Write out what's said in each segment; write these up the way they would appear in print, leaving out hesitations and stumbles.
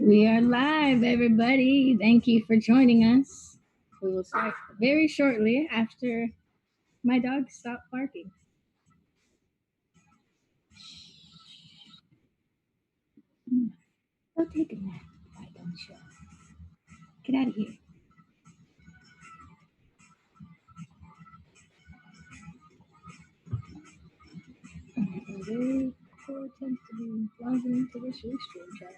We are live, everybody. Thank you for joining us. We will start very shortly after my dog stopped barking. Go take a nap. Why don't you? Get out of here. I'm very poor attempt to be logging into this Restream chat.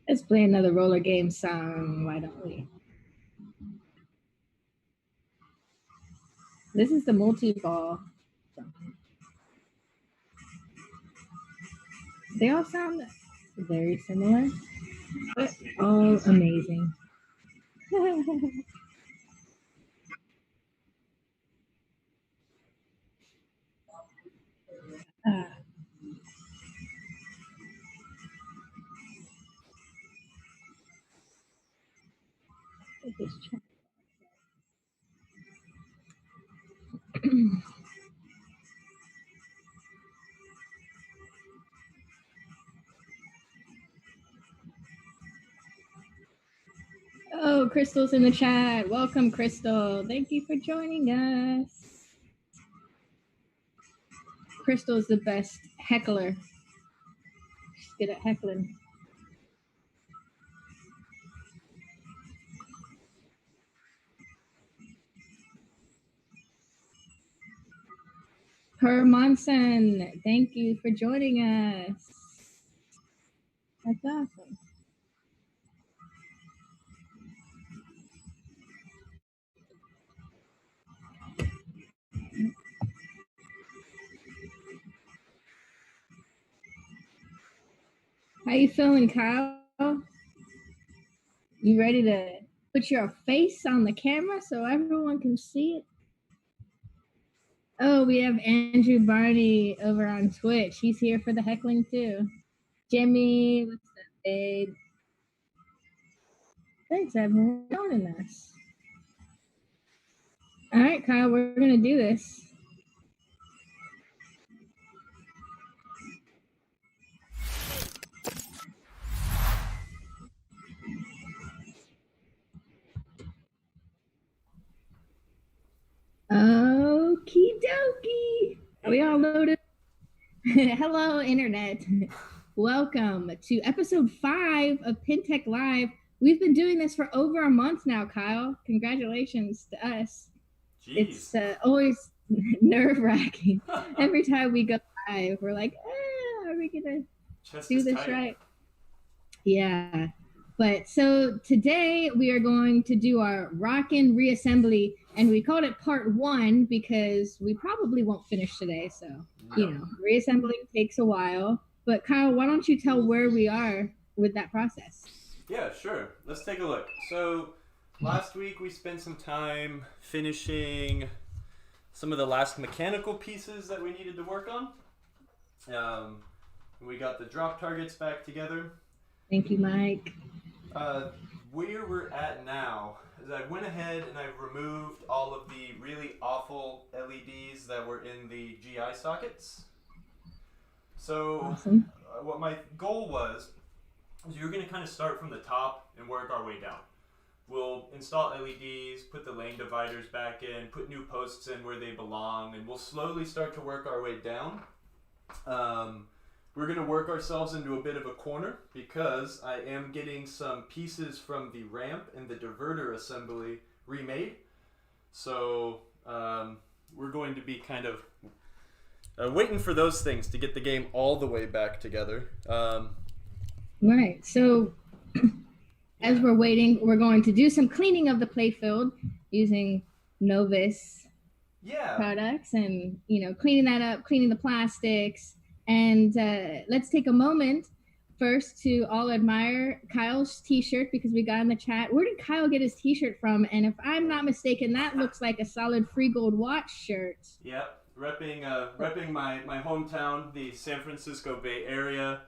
Let's play another roller game song. Why don't we? This is the multi-ball. They all sound very similar, but all amazing. This chat. Oh, Crystal's in the chat. Welcome, Crystal. Thank you for joining us. Crystal's the best heckler. She's good at heckling. Per Monson, thank you for joining us. That's awesome. How you feeling, Kyle? You ready to put your face on the camera so everyone can see it? Oh, we have Andrew Barney over on Twitch. He's here for the heckling too. Jimmy, what's up, babe? Thanks, everyone, for joining us. All right, Kyle, we're gonna do this. Okie dokie. Are we all loaded? Hello, Internet. Welcome to episode 5 of PinTech Live. We've been doing this for over a month now, Kyle. Congratulations to us. Jeez. It's always nerve-wracking. Every time we go live, we're like, are we going to do this tight. Right? Yeah. But so today we are going to do our Rockin Reassembly, and we called it part 1 because we probably won't finish today. So, you know, reassembling takes a while. But Kyle, why don't you tell where we are with that process? Yeah, sure. Let's take a look. So last week we spent some time finishing some of the last mechanical pieces that we needed to work on. We got the drop targets back together. Thank you, Mike. Where we're at now is I went ahead and I removed all of the really awful LEDs that were in the GI sockets. So awesome. What my goal was you're going to kind of start from the top and work our way down. We'll install LEDs, put the lane dividers back in, put new posts in where they belong, and we'll slowly start to work our way down. We're going to work ourselves into a bit of a corner because I am getting some pieces from the ramp and the diverter assembly remade. So we're going to be kind of waiting for those things to get the game all the way back together. Right. So as we're waiting, we're going to do some cleaning of the playfield using Novus products and, you know, cleaning that up, cleaning the plastics. And let's take a moment first to all admire Kyle's t-shirt because we got in the chat. Where did Kyle get his t-shirt from? And if I'm not mistaken, that looks like a solid free gold watch shirt. Yep, repping my hometown, the San Francisco Bay Area.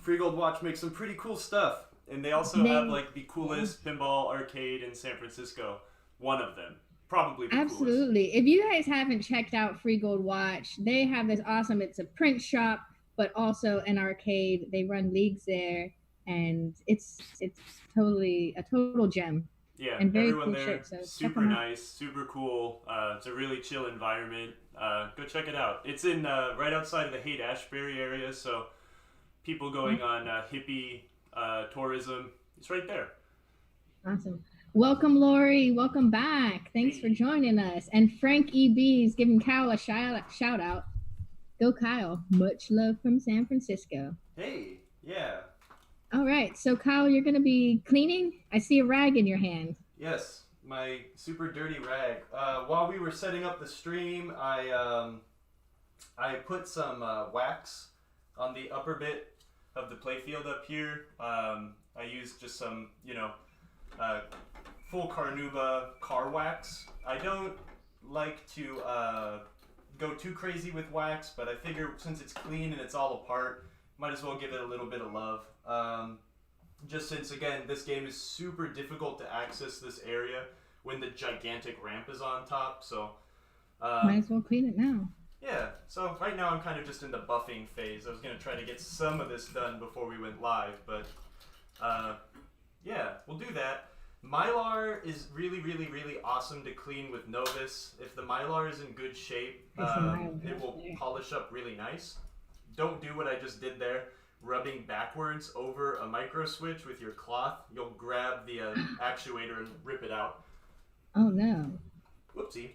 Free Gold Watch makes some pretty cool stuff, and they also have like the coolest pinball arcade in San Francisco. One of them, probably the Absolutely. coolest. If you guys haven't checked out Free Gold Watch, they have this awesome. It's a print shop, but also an arcade. They run leagues there, and it's totally a total gem. Yeah, and very everyone cool there, shit, so super nice, super cool. It's a really chill environment. Go check it out. It's in right outside of the Haight-Ashbury area, so people going on hippie tourism, it's right there. Awesome. Welcome, Lori. Welcome back. Thanks for joining us. And Frank EB is giving Kyle a shout out. Go, Kyle. Much love from San Francisco. Hey, yeah. All right. So, Kyle, you're going to be cleaning? I see a rag in your hand. Yes, my super dirty rag. While we were setting up the stream, I put some wax on the upper bit of the playfield up here. I used just some, full Carnauba car wax. I don't like to go too crazy with wax, but I figure since it's clean and it's all apart, might as well give it a little bit of love. Just since, again, this game is super difficult to access this area when the gigantic ramp is on top, so... might as well clean it now. Yeah, so right now I'm kind of just in the buffing phase. I was going to try to get some of this done before we went live, but yeah, we'll do that. Mylar is really, really, really awesome to clean with Novus. If the Mylar is in good shape, it will polish up really nice. Don't do what I just did there, rubbing backwards over a micro switch with your cloth. You'll grab the actuator and rip it out. Oh no. Whoopsie.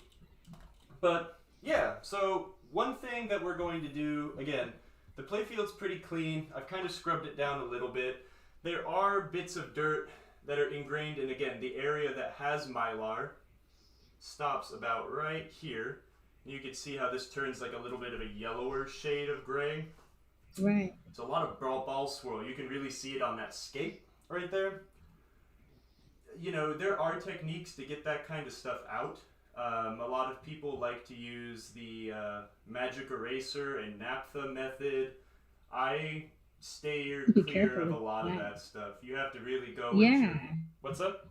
But yeah, so one thing that we're going to do, again, the playfield's pretty clean. I've kind of scrubbed it down a little bit. There are bits of dirt that are ingrained, and again, the area that has Mylar stops about right here. You can see how this turns like a little bit of a yellower shade of gray. Right. It's a lot of ball swirl. You can really see it on that scape right there. There are techniques to get that kind of stuff out. A lot of people like to use the Magic Eraser and Naptha method. I steer clear of a lot of that stuff. You have to really go with What's up?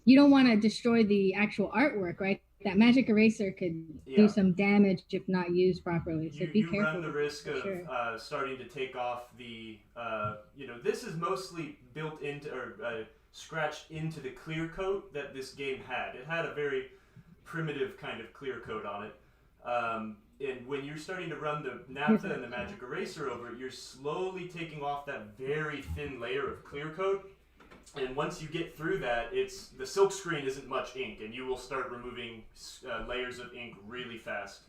You don't want to destroy the actual artwork, right? That Magic Eraser could do some damage if not used properly, so be careful. You run the risk of starting to take off the, this is mostly built into, or scratched into the clear coat that this game had. It had a very primitive kind of clear coat on it. And when you're starting to run the Naptha and the Magic Eraser over it, you're slowly taking off that very thin layer of clear coat. And once you get through that, the silk screen isn't much ink, and you will start removing layers of ink really fast.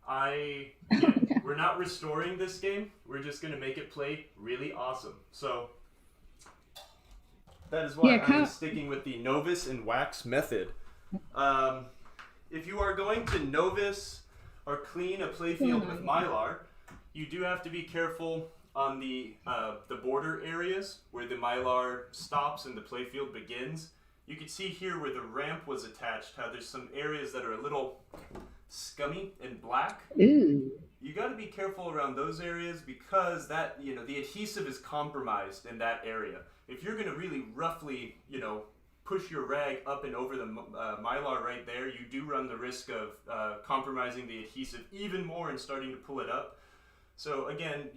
We're not restoring this game. We're just going to make it play really awesome. So that is why I'm sticking with the Novus and wax method. If you are going to Novus or clean a playfield with Mylar, you do have to be careful on the border areas where the Mylar stops and the playfield begins. You can see here where the ramp was attached how there's some areas that are a little scummy and black. Ooh. You got to be careful around those areas because that, the adhesive is compromised in that area. If you're going to really roughly, push your rag up and over the Mylar right there, you do run the risk of compromising the adhesive even more and starting to pull it up. So again,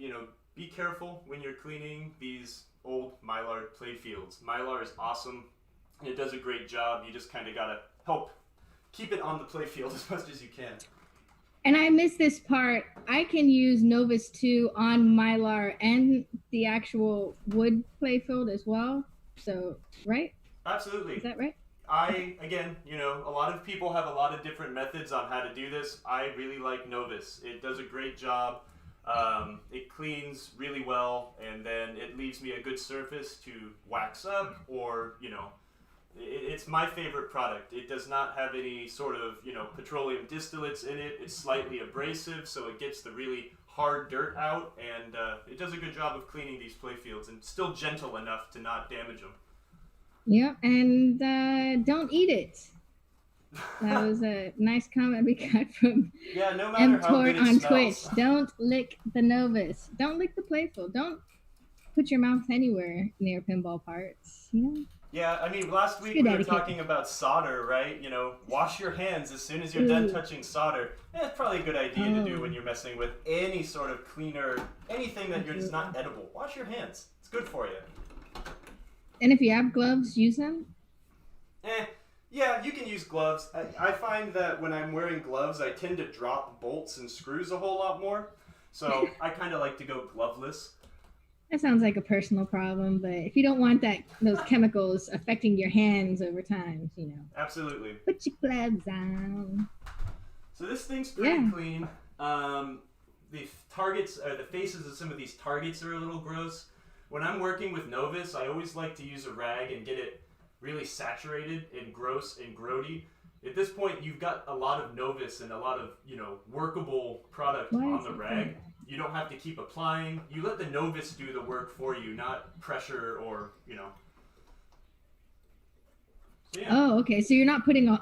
be careful when you're cleaning these old Mylar playfields. Mylar is awesome. It does a great job. You just kind of got to help keep it on the playfield as much as you can. And I missed this part. I can use Novus 2 on Mylar and the actual wood playfield as well. So, right? Absolutely. Is that right? Again, a lot of people have a lot of different methods on how to do this. I really like Novus. It does a great job. It cleans really well, and then it leaves me a good surface to wax up, or, it's my favorite product. It does not have any sort of, petroleum distillates in it. It's slightly abrasive, so it gets the really hard dirt out, and it does a good job of cleaning these playfields, and still gentle enough to not damage them. Yeah, and don't eat it. That was a nice comment we got from no matter how good it on smells. Twitch. Don't lick the Novus. Don't lick the Playfield. Don't put your mouth anywhere near pinball parts. Yeah, I mean, last week we were talking about solder, right? Wash your hands as soon as you're done touching solder. It's probably a good idea to do when you're messing with any sort of cleaner, anything that it's not edible. Wash your hands. It's good for you. And if you have gloves, use them? Yeah, you can use gloves. I find that when I'm wearing gloves, I tend to drop bolts and screws a whole lot more. So I kind of like to go gloveless. That sounds like a personal problem, but if you don't want those chemicals affecting your hands over time, Absolutely. Put your gloves on. So this thing's pretty clean. The targets, the faces of some of these targets are a little gross. When I'm working with Novus, I always like to use a rag and get it really saturated and gross and grody. At this point, you've got a lot of Novus and a lot of, workable product on the rag. You don't have to keep applying. You let the Novus do the work for you, not pressure or, So, yeah. Oh, okay. So you're not putting a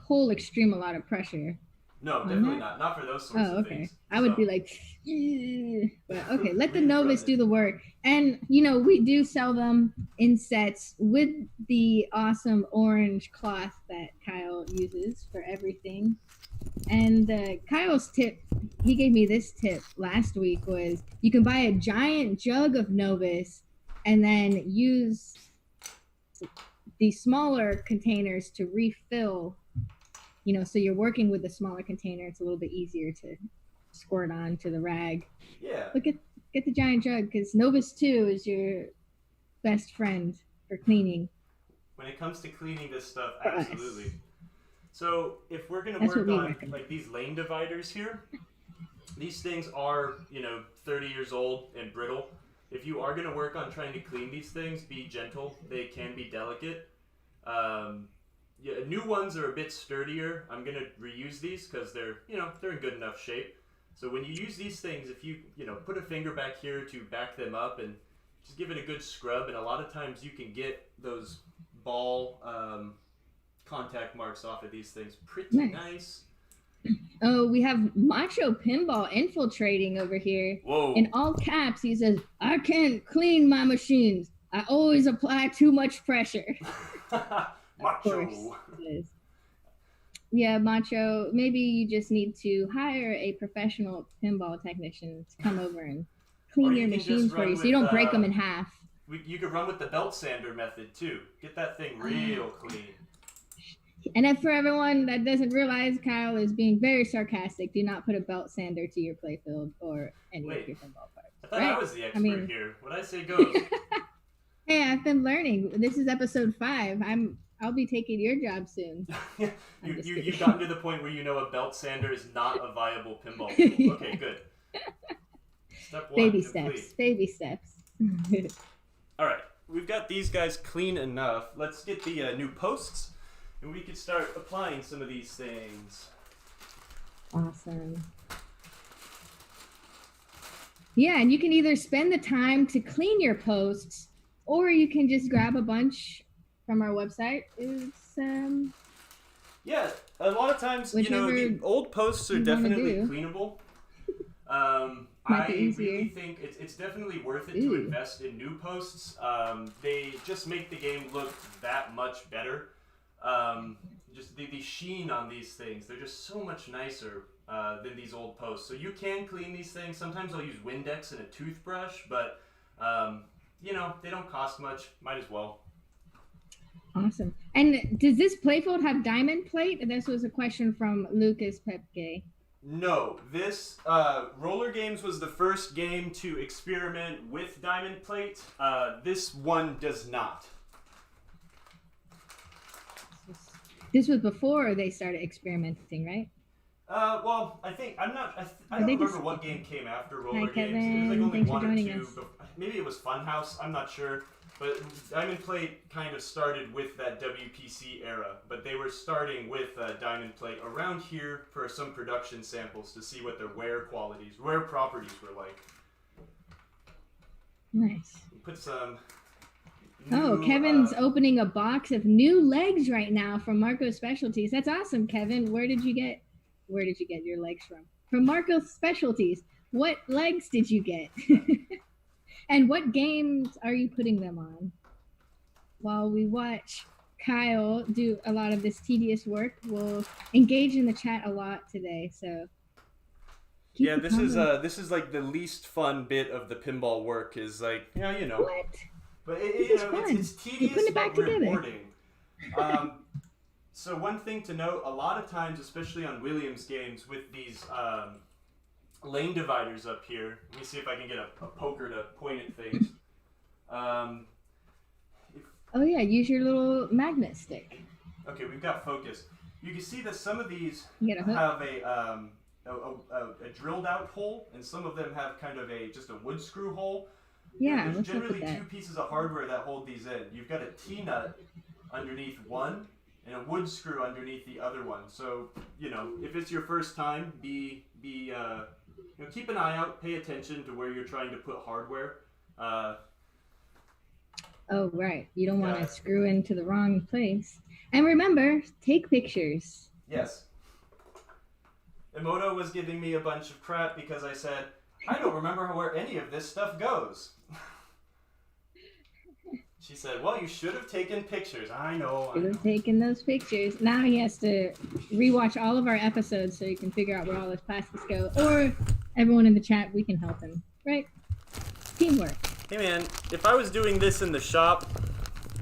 whole extreme a lot of pressure. No, definitely not. Not for those sorts of things. I would be like, but okay, let the Novus do the work. And, we do sell them in sets with the awesome orange cloth that Kyle uses for everything. And Kyle's tip, he gave me this tip last week, was you can buy a giant jug of Novus and then use the smaller containers to refill. So you're working with the smaller container. It's a little bit easier to squirt onto the rag. Yeah. But get the giant jug, because Novus 2 is your best friend for cleaning. When it comes to cleaning this stuff, absolutely. So if we're going to work on like these lane dividers here, these things are, 30 years old and brittle. If you are going to work on trying to clean these things, be gentle. They can be delicate. New ones are a bit sturdier. I'm going to reuse these because they're in good enough shape. So when you use these things, if you, put a finger back here to back them up and just give it a good scrub, and a lot of times you can get those ball contact marks off of these things. Pretty nice. Oh, we have Macho Pinball infiltrating over here. Whoa. In all caps, he says, "I can't clean my machines. I always apply too much pressure." Macho. Yeah, Macho, maybe you just need to hire a professional pinball technician to come over and clean your machines for you so you don't break them in half. You could run with the belt sander method too. Get that thing real clean. And then for everyone that doesn't realize, Kyle is being very sarcastic. Do not put a belt sander to your playfield or any of your pinball parts. I thought I was the expert here. What I say goes. Hey, I've been learning. This is episode 5. I'll be taking your job soon. You've gotten to the point where a belt sander is not a viable pinball tool. Okay, good. Step 1, baby complete. steps. Baby steps. All right, we've got these guys clean enough. Let's get the new posts, and we can start applying some of these things. Awesome. Yeah, and you can either spend the time to clean your posts, or you can just grab a bunch from our website. It's yeah, a lot of times the old posts are definitely cleanable. I really think it's definitely worth it to invest in new posts. They just make the game look that much better. Just the sheen on these things, they're just so much nicer than these old posts. So you can clean these things. Sometimes I'll use Windex and a toothbrush, but they don't cost much. Might as well. Awesome. And does this playfield have diamond plate? This was a question from Lucas Pepke. No, this Rollergames was the first game to experiment with diamond plate. This one does not. This was before they started experimenting, right? Well, I think I don't remember what game came after Rollergames. It was like only one or two. Maybe it was Funhouse. I'm not sure. But Diamond Plate kind of started with that WPC era, but they were starting with Diamond Plate around here for some production samples to see what their wear properties were like. Nice. Put some Kevin's opening a box of new legs right now from Marco Specialties. That's awesome, Kevin. Where did you get your legs from? From Marco Specialties. What legs did you get? And what games are you putting them on? While we watch Kyle do a lot of this tedious work, we'll engage in the chat a lot today. So yeah, this is like the least fun bit of the pinball work is like, yeah, you know. What? But it's tedious but rewarding. So one thing to note, a lot of times, especially on Williams games with these lane dividers up here, let me see if I can get a poker to point at things. Oh yeah, use your little magnet stick. Okay, we've got focus. You can see that some of these have a drilled out hole, and some of them have kind of just a wood screw hole. Yeah, there's generally two pieces of hardware that hold these in. You've got a T-nut underneath one and a wood screw underneath the other one. So, you know, if it's your first time, keep an eye out, pay attention to where you're trying to put hardware. Oh, right. You don't want to screw into the wrong place. And remember, take pictures. Yes. Imoto was giving me a bunch of crap because I said, I don't remember where any of this stuff goes. She said, well, you should have taken pictures. I know. Should have taken those pictures. Now he has to rewatch all of our episodes so he can figure out where all his plastics go. Or everyone in the chat, we can help him. Right? Teamwork. Hey, man, if I was doing this in the shop,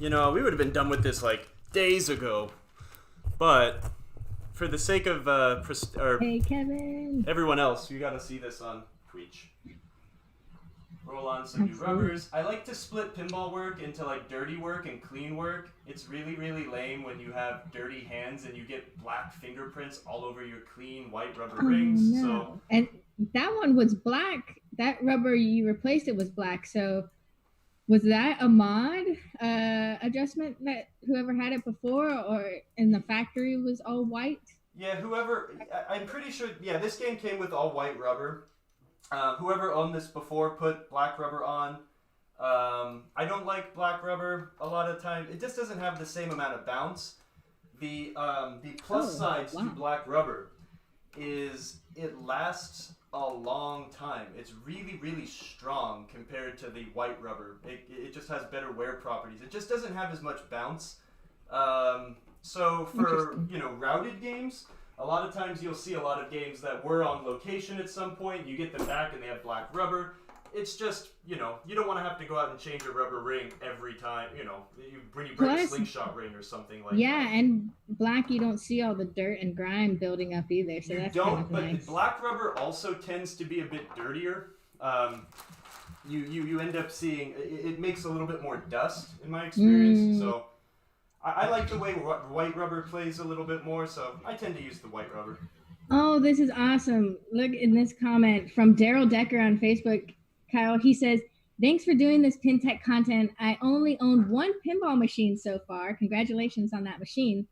you know, we would have been done with this, like, days ago. But for the sake of hey, Kevin. Everyone else, you got to see this on Twitch. Roll on some new rubbers. I like to split pinball work into like dirty work and clean work. It's really, really lame when you have dirty hands and you get black fingerprints all over your clean white rubber rings. No. So and that one was black. That rubber you replaced it was black. So was that a mod adjustment that whoever had it before, or in the factory was all white? Yeah, I'm pretty sure. Yeah, this game came with all white rubber. Whoever owned this before put black rubber on. I don't like black rubber a lot of times. It just doesn't have the same amount of bounce. The plus sides to black rubber is it lasts a long time. It's really, really strong compared to the white rubber. It just has better wear properties. It just doesn't have as much bounce. So for, routed games, a lot of times you'll see a lot of games that were on location at some point. You get them back and they have black rubber. It's just, you don't want to have to go out and change a rubber ring every time, when you break a slingshot ring or something like that. Yeah, and black, you don't see all the dirt and grime building up either, so that's kind of nice. But black rubber also tends to be a bit dirtier. You end up seeing, it makes a little bit more dust in my experience, so I like the way white rubber plays a little bit more, so I tend to use the white rubber. Oh, this is awesome. Look in this comment from Daryl Decker on Facebook. Kyle, he says, thanks for doing this pin tech content. I only own one pinball machine so far. Congratulations on that machine.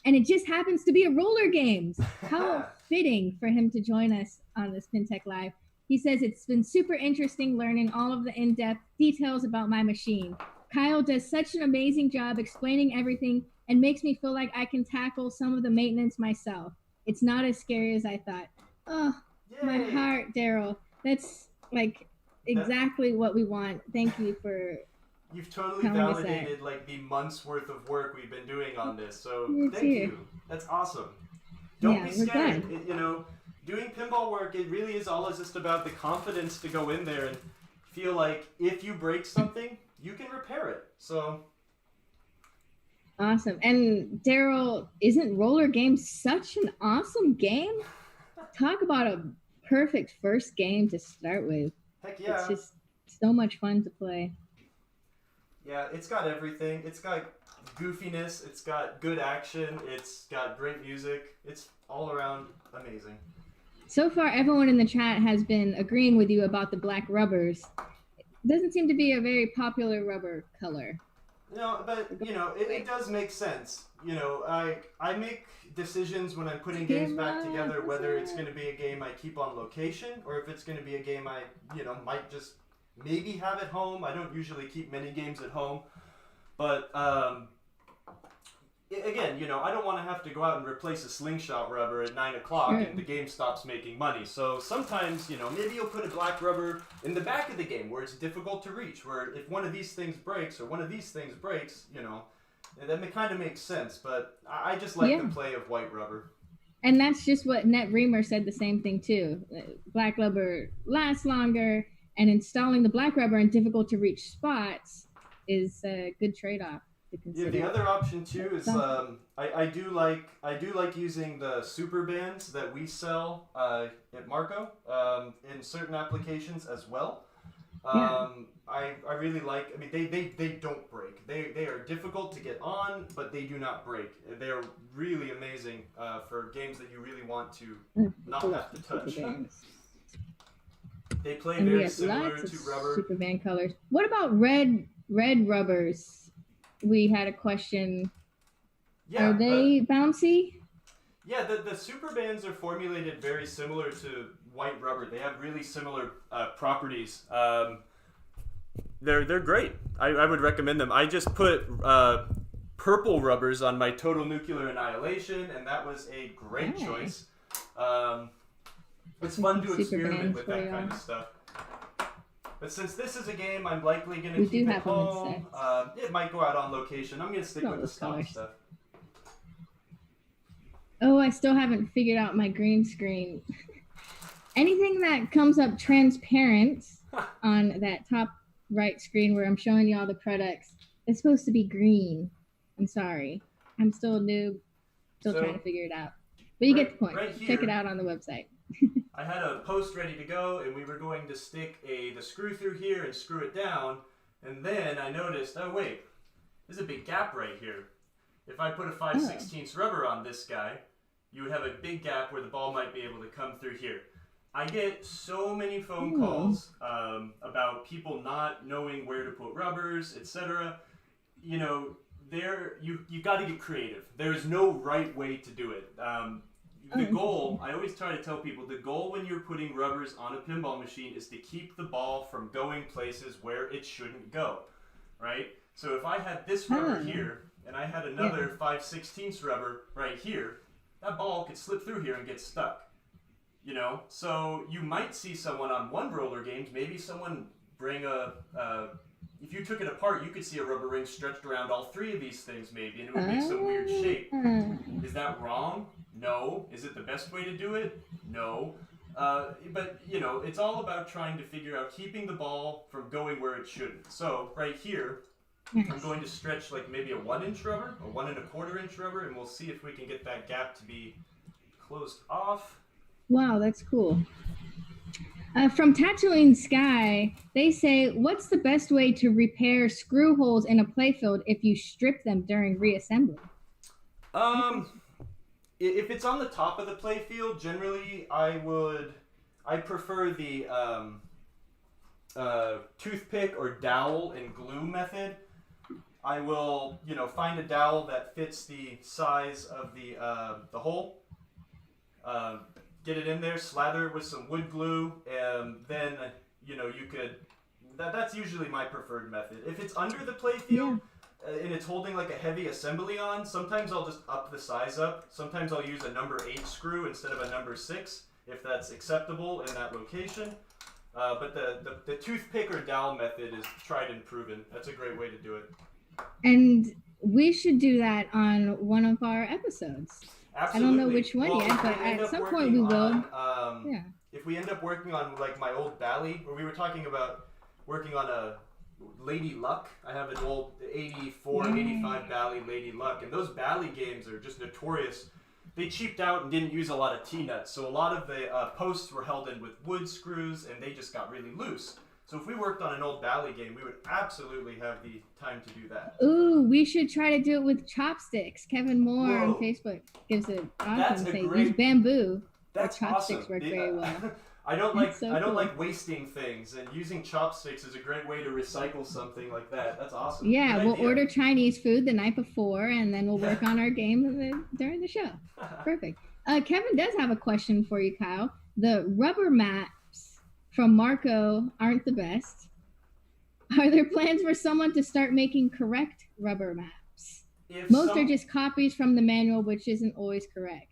And it just happens to be a Rollergames. How fitting for him to join us on this Pin Tech Live. He says, it's been super interesting learning all of the in-depth details about my machine. Kyle does such an amazing job explaining everything and makes me feel like I can tackle some of the maintenance myself. It's not as scary as I thought. Oh, yay. My heart, Daryl. That's like exactly what we want. Thank you for You've totally validated like the months worth of work we've been doing on this. So thank you. That's awesome. Don't be scared. Doing pinball work, it really is all just about the confidence to go in there and feel like if you break something, you can repair it. So awesome. And Daryl, isn't Rollergames such an awesome game? Talk about a perfect first game to start with. Heck yeah. It's just so much fun to play. Yeah, it's got everything. It's got goofiness, it's got good action, it's got great music. It's all around amazing. So far, everyone in the chat has been agreeing with you about the black rubbers. It doesn't seem to be a very popular rubber color. No, but, it does make sense. I make decisions when I'm putting games back together, whether it's going to be a game I keep on location or if it's going to be a game I, might just maybe have at home. I don't usually keep many games at home. But again, I don't want to have to go out and replace a Slingshot rubber at 9 o'clock and the game stops making money. So sometimes, maybe you'll put a black rubber in the back of the game where it's difficult to reach, where if one of these things breaks or one of these things breaks, that kind of makes sense. But I just like the play of white rubber. And that's just what Net Reamer said, the same thing too. Black rubber lasts longer, and installing the black rubber in difficult to reach spots is a good trade-off to consider. Yeah, the other option too is I do like using the super bands that we sell at MACHO in certain applications as well. I really like. I mean, they don't break. They are difficult to get on, but they do not break. They are really amazing for games that you really want to not have to touch. They play very similar to rubber. Super band colors. What about red rubbers? We had a question. Yeah, are they bouncy? Yeah, the super bands are formulated very similar to white rubber. They have really similar properties. They're great. I would recommend them. I just put purple rubbers on my Total Nuclear Annihilation, and that was a great choice. It's fun to experiment with that kind of stuff. But since this is a game I'm likely going to keep at home, it might go out on location. I'm going to stick with the stock stuff. Oh, I still haven't figured out my green screen. Anything that comes up transparent on that top right screen where I'm showing you all the products, it's supposed to be green. I'm sorry. I'm still a noob, still trying to figure it out. But you get the point. Right here, check it out on the website. I had a post ready to go, and we were going to stick the screw through here and screw it down. And then I noticed, oh wait, there's a big gap right here. If I put a 5/16 rubber on this guy, you would have a big gap where the ball might be able to come through here. I get so many phone calls about people not knowing where to put rubbers, etc. You got to get creative. There is no right way to do it. The goal, I always try to tell people, the goal when you're putting rubbers on a pinball machine is to keep the ball from going places where it shouldn't go, right? So if I had this rubber here, and I had another 5/16 rubber right here, that ball could slip through here and get stuck. So you might see someone on one roller games, maybe someone bring if you took it apart, you could see a rubber ring stretched around all three of these things maybe, and it would make some weird shape. Is that wrong? No. Is it the best way to do it? No. But, it's all about trying to figure out keeping the ball from going where it shouldn't. So right here, I'm going to stretch like maybe a 1-inch rubber, a 1 1/4 inch rubber, and we'll see if we can get that gap to be closed off. Wow, that's cool. From Tattooing Sky, they say, what's the best way to repair screw holes in a playfield if you strip them during reassembly? If it's on the top of the playfield, generally I prefer the toothpick or dowel and glue method. I will, find a dowel that fits the size of the hole. Get it in there, slather it with some wood glue, and then, you could... That's usually my preferred method. If it's under the playfield and it's holding like a heavy assembly on, sometimes I'll just up the size up. Sometimes I'll use a number 8 screw instead of a number 6, if that's acceptable in that location. But the toothpick or dowel method is tried and proven. That's a great way to do it. And we should do that on one of our episodes. Absolutely. I don't know which one yet, but at some point we will. If we end up working on like my old Bally, where we were talking about working on a Lady Luck. I have an old 84, 85 Bally Lady Luck, and those Bally games are just notorious. They cheaped out and didn't use a lot of T-nuts, so a lot of the posts were held in with wood screws, and they just got really loose. So if we worked on an old Bally game, we would absolutely have the time to do that. Ooh, we should try to do it with chopsticks. Kevin Moore on Facebook gives an awesome thing. Use bamboo. That's chopsticks awesome. work very well. I don't like wasting things, and using chopsticks is a great way to recycle something like that. That's awesome. Yeah, we'll order Chinese food the night before, and then we'll work on our game during the show. Perfect. Kevin does have a question for you, Kyle. The rubber maps from MACHO aren't the best. Are there plans for someone to start making correct rubber maps. Most are just copies from the manual, which isn't always correct.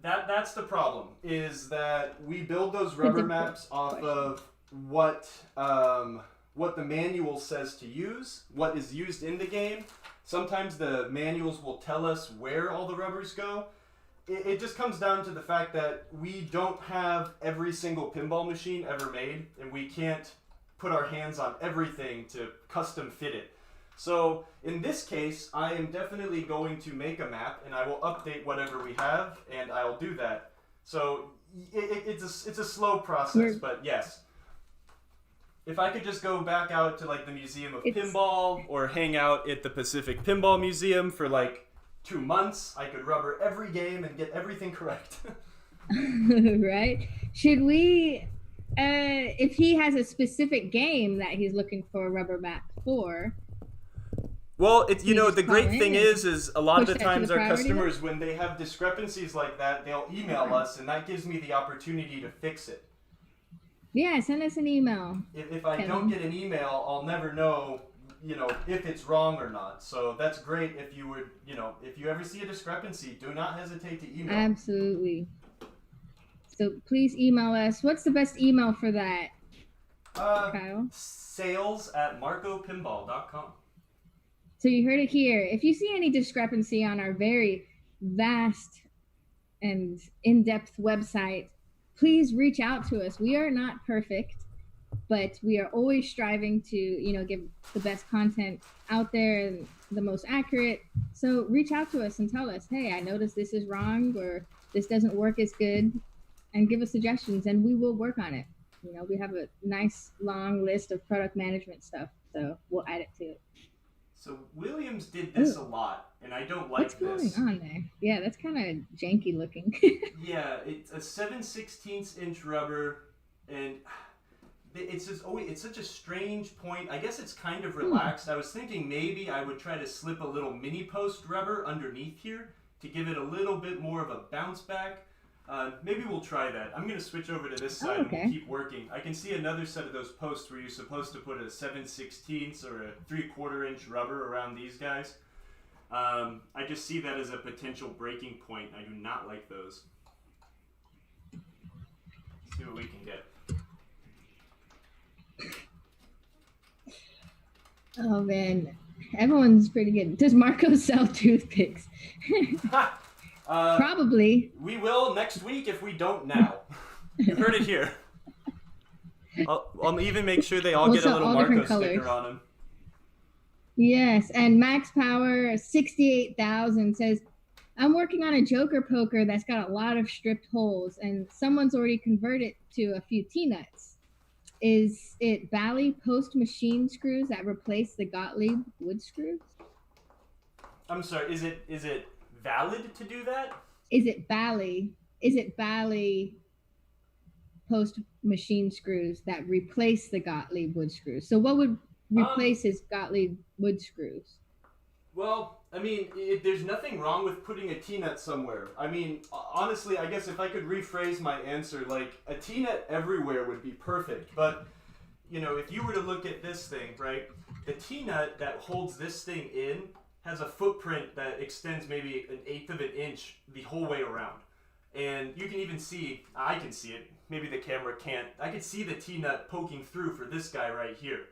That's the problem, is that we build those rubber maps off of what the manual says to use, what is used in the game. Sometimes the manuals will tell us where all the rubbers go. It just comes down to the fact that we don't have every single pinball machine ever made, and we can't put our hands on everything to custom fit it. So in this case, I am definitely going to make a map, and I will update whatever we have, and I'll do that. So it's a slow process, but yes. If I could just go back out to like the Museum of Pinball or hang out at the Pacific Pinball Museum for like 2 months, I could rubber every game and get everything correct. Right? Should we, if he has a specific game that he's looking for a rubber map for? Well, the great thing is a lot of the times our customers, when they have discrepancies like that, they'll email us, and that gives me the opportunity to fix it. Yeah, send us an email. If I don't get an email, I'll never know, if it's wrong or not. So that's great if you would, if you ever see a discrepancy, do not hesitate to email. Absolutely. So please email us. What's the best email for that, Kyle? sales@MACHOPINBALL.com. So you heard it here. If you see any discrepancy on our very vast and in-depth website, please reach out to us. We are not perfect, but we are always striving to, give the best content out there and the most accurate. So reach out to us and tell us, hey, I noticed this is wrong or this doesn't work as good, and give us suggestions, and we will work on it. We have a nice long list of product management stuff, so we'll add it to it. So Williams did this a lot, and I don't like this. What's going on there? Yeah, that's kind of janky looking. Yeah, it's a 7/16 inch rubber, and it's just it's such a strange point. I guess it's kind of relaxed. I was thinking maybe I would try to slip a little mini post rubber underneath here to give it a little bit more of a bounce back. Maybe we'll try that. I'm going to switch over to this side and we'll keep working. I can see another set of those posts where you're supposed to put a 7/16 or a 3/4 inch rubber around these guys. I just see that as a potential breaking point. I do not like those. Let's see what we can get. Oh man, everyone's pretty good. Does Marco sell toothpicks? Probably. We will next week if we don't now. You heard it here. I'll even make sure they all get a little Marco sticker on them. Yes, and Max Power 68,000 says, I'm working on a Joker poker that's got a lot of stripped holes, and someone's already converted to a few T-nuts. Is it Bally post machine screws that replace the Gottlieb wood screws? I'm sorry, is it valid to do that? Is it Bally post machine screws that replace the Gottlieb wood screws? So what would replace his Gottlieb wood screws? Well, I mean, there's nothing wrong with putting a T-nut somewhere. I mean, honestly, I guess if I could rephrase my answer, like, a T-nut everywhere would be perfect. But, if you were to look at this thing, right, the T-nut that holds this thing in has a footprint that extends maybe 1/8 of an inch the whole way around. And you can even see, I can see it, maybe the camera can't, I can see the T-nut poking through for this guy right here.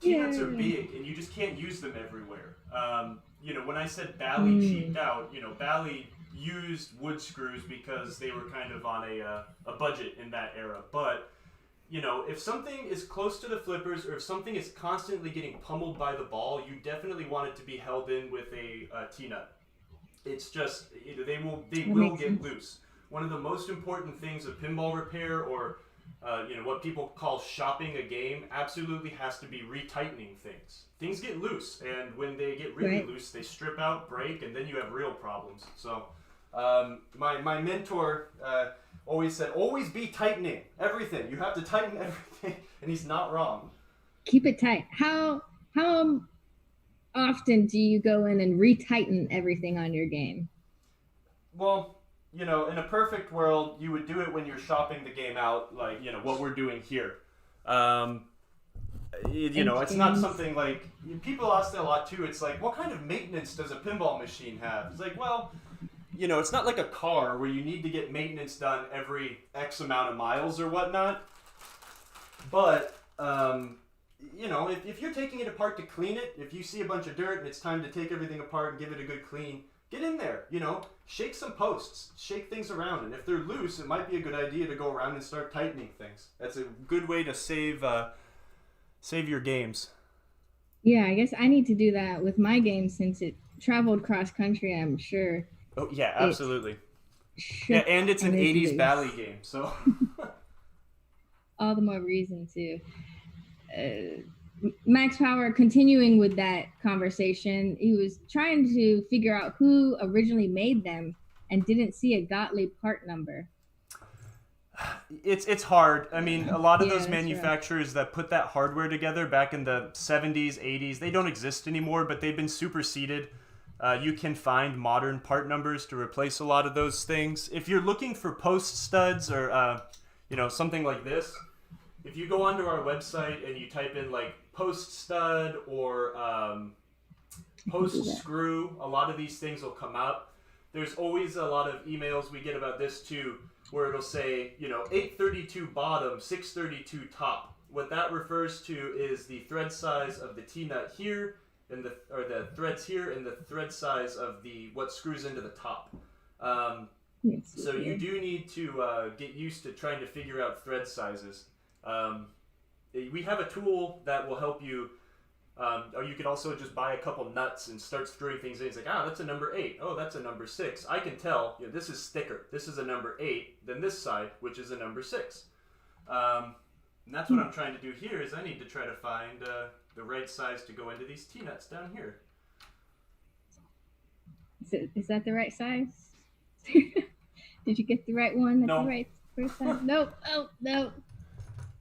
T-nuts are big, and you just can't use them everywhere. When I said Bally cheaped out, Bally used wood screws because they were kind of on a budget in that era. But, if something is close to the flippers, or if something is constantly getting pummeled by the ball, you definitely want it to be held in with a T-nut. It's just, they will get loose. One of the most important things of pinball repair, or what people call shopping a game, absolutely has to be retightening things. Things get loose, and when they get really loose, they strip out, break, and then you have real problems. So my mentor always said, always be tightening everything. You have to tighten everything, and he's not wrong. Keep it tight. How often do you go in and retighten everything on your game? Well, in a perfect world, you would do it when you're shopping the game out, like, what we're doing here. you know, it's not something like, people ask that a lot too. It's like, what kind of maintenance does a pinball machine have? It's like, well, you know, it's not like a car where you need to get maintenance done every X amount of miles or whatnot. But, you know, if you're taking it apart to clean it, if you see a bunch of dirt and it's time to take everything apart and give it a good clean, get in there, you know, shake some posts, shake things around. And if they're loose, it might be a good idea to go around and start tightening things. That's a good way to save your games. Yeah, I guess I need to do that with my game since it traveled cross country, I'm sure. Oh, yeah, absolutely. Yeah, and it's an 80s Bally game, so. All the more reason to. Max Power, continuing with that conversation, he was trying to figure out who originally made them and didn't see a Gottlieb part number. It's hard. I mean, a lot of those manufacturers that put that hardware together back in the 70s, 80s, they don't exist anymore, but they've been superseded. You can find modern part numbers to replace a lot of those things. If you're looking for post studs or, you know, something like this, if you go onto our website and you type in like post stud or post screw, a lot of these things will come up. There's always a lot of emails we get about this too, where it'll say, you know, 832 bottom, 632 top. What that refers to is the thread size of the T-nut here, and the threads here, and the thread size of what screws into the top. So you do need to get used to trying to figure out thread sizes. We have a tool that will help you, or you can also just buy a couple nuts and start screwing things in. It's like, that's a number 8. Oh, that's a number 6. I can tell, you know, this is thicker. This is a number 8 than this side, which is a number 6. And that's what I'm trying to do here, is I need to try to find the right size to go into these T-nuts down here. Is that the right size? Did you get the right one? That's no. The right first size? Nope. Oh, no.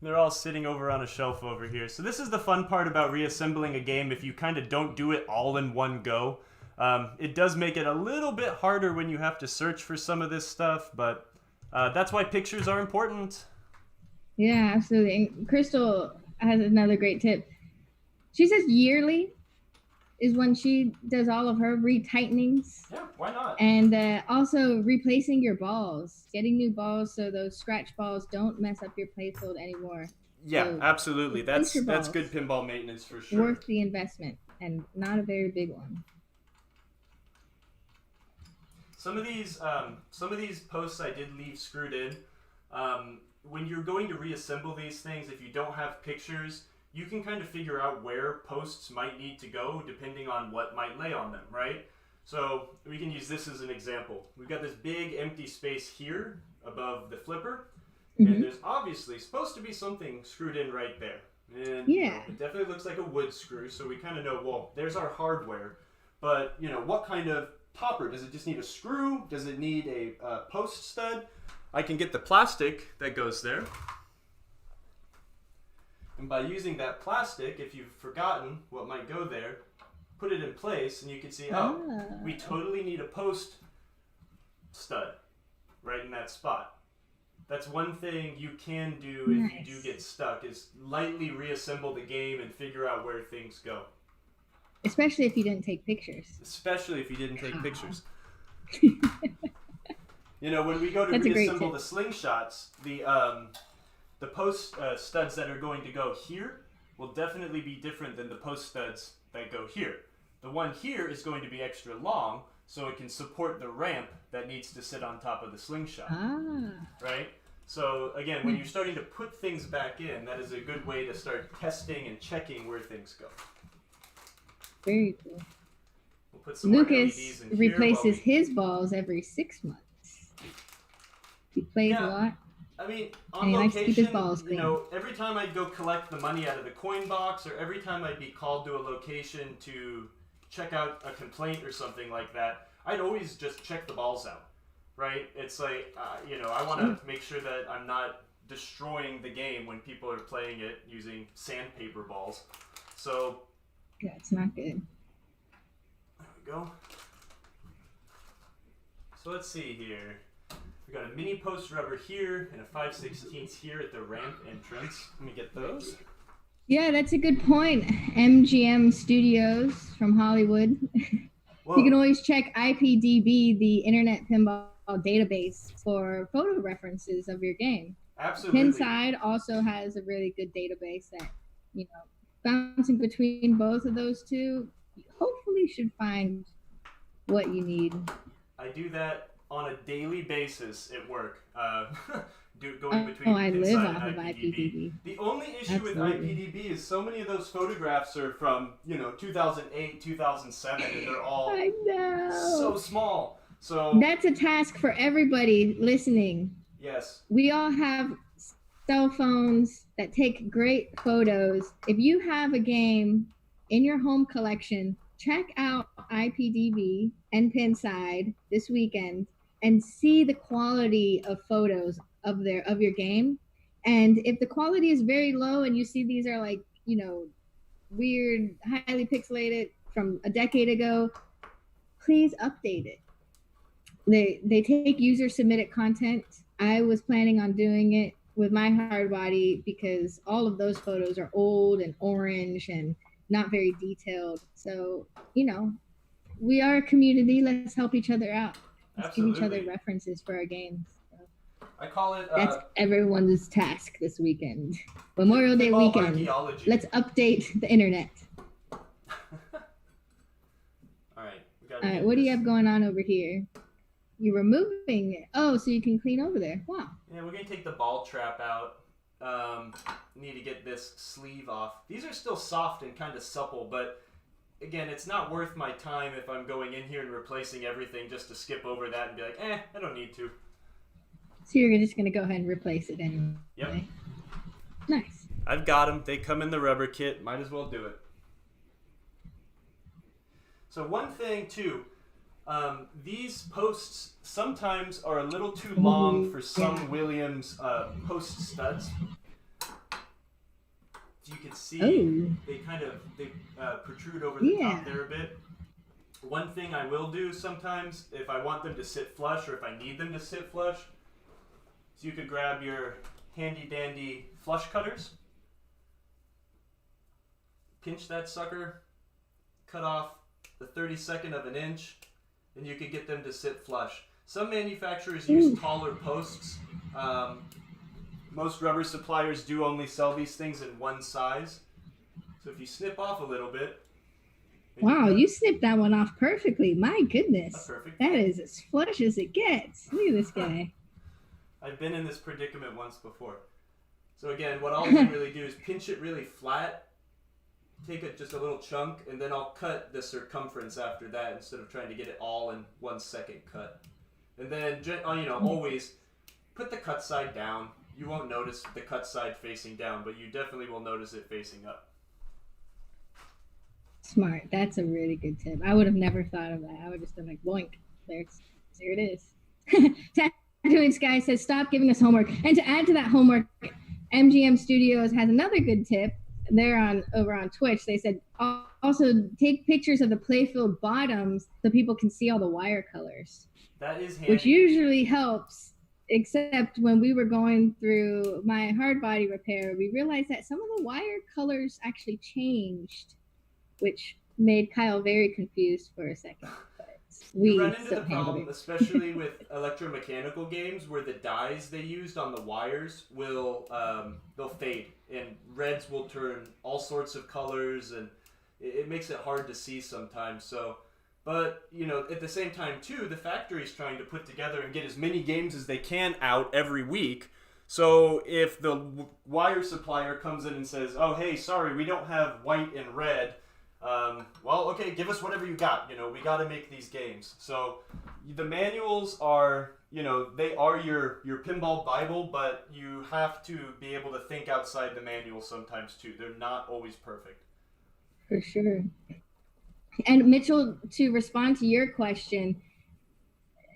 They're all sitting over on a shelf over here. So this is the fun part about reassembling a game if you kind of don't do it all in one go. It does make it a little bit harder when you have to search for some of this stuff, but that's why pictures are important. Yeah, absolutely. And Crystal has another great tip. She says yearly is when she does all of her retightnings. Yeah, why not? And also replacing your balls, getting new balls so those scratch balls don't mess up your playfield anymore. Yeah, so absolutely. That's good pinball maintenance for sure. Worth the investment, and not a very big one. Some of these posts I did leave screwed in. When you're going to reassemble these things, if you don't have pictures, you can kind of figure out where posts might need to go depending on what might lay on them, right? So we can use this as an example. We've got this big empty space here above the flipper, and there's obviously supposed to be something screwed in right there. And you know, it definitely looks like a wood screw, so we kind of know, well, there's our hardware. But, you know, what kind of topper? Does it just need a screw? Does it need a post stud? I can get the plastic that goes there. And by using that plastic, if you've forgotten what might go there, put it in place and you can see, we totally need a post stud right in that spot. That's one thing you can do if you do get stuck, is lightly reassemble the game and figure out where things go. Especially if you didn't take pictures. Especially if you didn't take pictures. You know, when we go to reassemble the slingshots, the post studs that are going to go here will definitely be different than the post studs that go here. The one here is going to be extra long, so it can support the ramp that needs to sit on top of the slingshot. Right? So again, when you're starting to put things back in, that is a good way to start testing and checking where things go. Very cool. We'll put some Lucas replaces his balls every 6 months. He plays a lot. I mean, on location, you know, every time I'd go collect the money out of the coin box, or every time I'd be called to a location to check out a complaint or something like that, I'd always just check the balls out, right? It's like, you know, I want to make sure that I'm not destroying the game when people are playing it using sandpaper balls. So... yeah, it's not good. There we go. So let's see here. We got a mini post rubber here and a 5/16 here at the ramp entrance. Let me get those. Yeah, that's a good point. MGM Studios from Hollywood. You can always check IPDB, the Internet Pinball Database, for photo references of your game. Absolutely. Pinside also has a really good database that, you know, bouncing between both of those two, you hopefully should find what you need. I do that on a daily basis at work. Going between I live Pinside off and of IPDB. IPDB. The only issue Absolutely. with IPDB is so many of those photographs are from 2008, 2007, and they're all so small. So that's a task for everybody listening. Yes. We all have cell phones that take great photos. If you have a game in your home collection, check out IPDB and Pinside this weekend and see the quality of photos of your game. And if the quality is very low and you see these are like, weird, highly pixelated from a decade ago, please update it. They take user submitted content. I was planning on doing it with my hard body because all of those photos are old and orange and not very detailed. So, we are a community. Let's help each other out. Let's Absolutely. give each other references for our games. So I call it. That's everyone's task this weekend. Memorial Day weekend. Archaeology. Let's update the internet. All right. All right. What do you have going on over here? You're removing it. Oh, so you can clean over there. Wow. Yeah, we're going to take the ball trap out. Need to get this sleeve off. These are still soft and kind of supple, but again, it's not worth my time if I'm going in here and replacing everything just to skip over that and be like, I don't need to. So you're just going to go ahead and replace it anyway. Yep. Nice. I've got them. They come in the rubber kit. Might as well do it. So one thing, too, these posts sometimes are a little too long for some Williams post studs. You can see they kind of protrude over the top there a bit. One thing I will do sometimes, if I want them to sit flush or if I need them to sit flush, is you could grab your handy dandy flush cutters, pinch that sucker, cut off the 32nd of an inch, and you could get them to sit flush. Some manufacturers use taller posts. Most rubber suppliers do only sell these things in one size. So if you snip off a little bit. Wow, you snipped that one off perfectly. My goodness. That's perfect. That is as flush as it gets. Look at this guy. I've been in this predicament once before. So again, what I'll really do is pinch it really flat, take just a little chunk, and then I'll cut the circumference after that instead of trying to get it all in 1 second cut. And then, always put the cut side down. You won't notice the cut side facing down, but you definitely will notice it facing up. Smart. That's a really good tip. I would have never thought of that. I would just been like, boink. There it is. Tattooing Sky says, stop giving us homework. And to add to that homework, MGM Studios has another good tip. They're over on Twitch. They said, also take pictures of the playfield bottoms so people can see all the wire colors. That is handy. Which usually helps. Except when we were going through my hard body repair, we realized that some of the wire colors actually changed, which made Kyle very confused for a second. But you run into the problem, especially with electromechanical games, where the dyes they used on the wires will they'll fade, and reds will turn all sorts of colors, and it makes it hard to see sometimes. So. But, at the same time, too, the factory's trying to put together and get as many games as they can out every week. So if the wire supplier comes in and says, oh, hey, sorry, we don't have white and red, well, okay, give us whatever you got. We got to make these games. So the manuals are, they are your pinball Bible, but you have to be able to think outside the manual sometimes, too. They're not always perfect. For sure. And Mitchell, to respond to your question,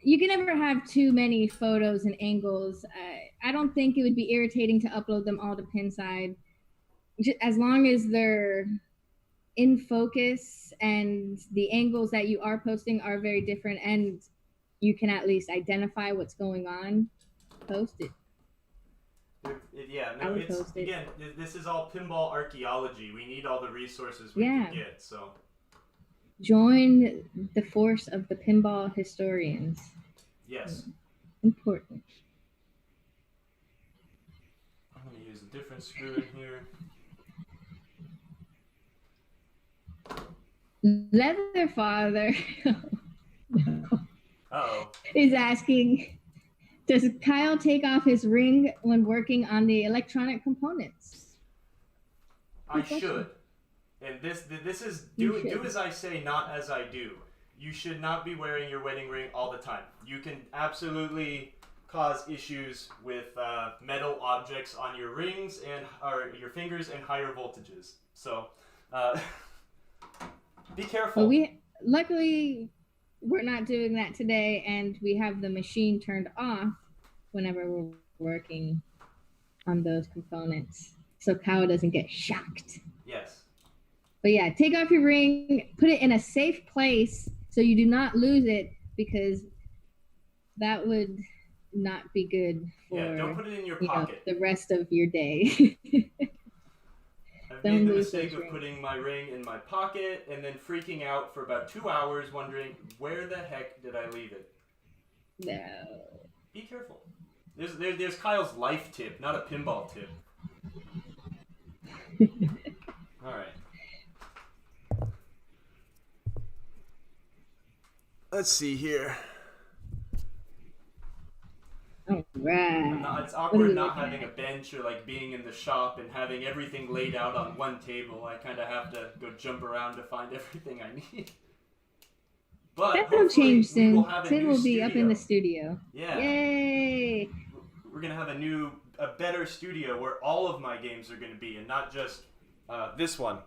you can never have too many photos and angles. I don't think it would be irritating to upload them all to Pinside, as long as they're in focus and the angles that you are posting are very different and you can at least identify what's going on. Post it. Again, this is all pinball archaeology. We need all the resources we can get. So join the force of the pinball historians. Yes. Important. I'm going to use a different screw in here. Leather Father Uh-oh. is asking, does Kyle take off his ring when working on the electronic components? I should. And this is do as I say, not as I do. You should not be wearing your wedding ring all the time. You can absolutely cause issues with metal objects on your rings or your fingers and higher voltages. So be careful. Well, luckily we're not doing that today, and we have the machine turned off whenever we're working on those components, so Kyle doesn't get shocked. Yes. But yeah, take off your ring, put it in a safe place so you do not lose it, because that would not be good for don't put it in your pocket. The rest of your day. I've made the mistake of putting my ring in my pocket and then freaking out for about 2 hours wondering, where the heck did I leave it? No. Be careful. There's Kyle's life tip, not a pinball tip. All right. Let's see here. All right. It's awkward not having a bench or like being in the shop and having everything laid out on one table. I kind of have to go jump around to find everything I need. But that will change soon. Sid will be studio. Up in the studio. Yeah. Yay! We're gonna have a better studio where all of my games are gonna be, and not just this one.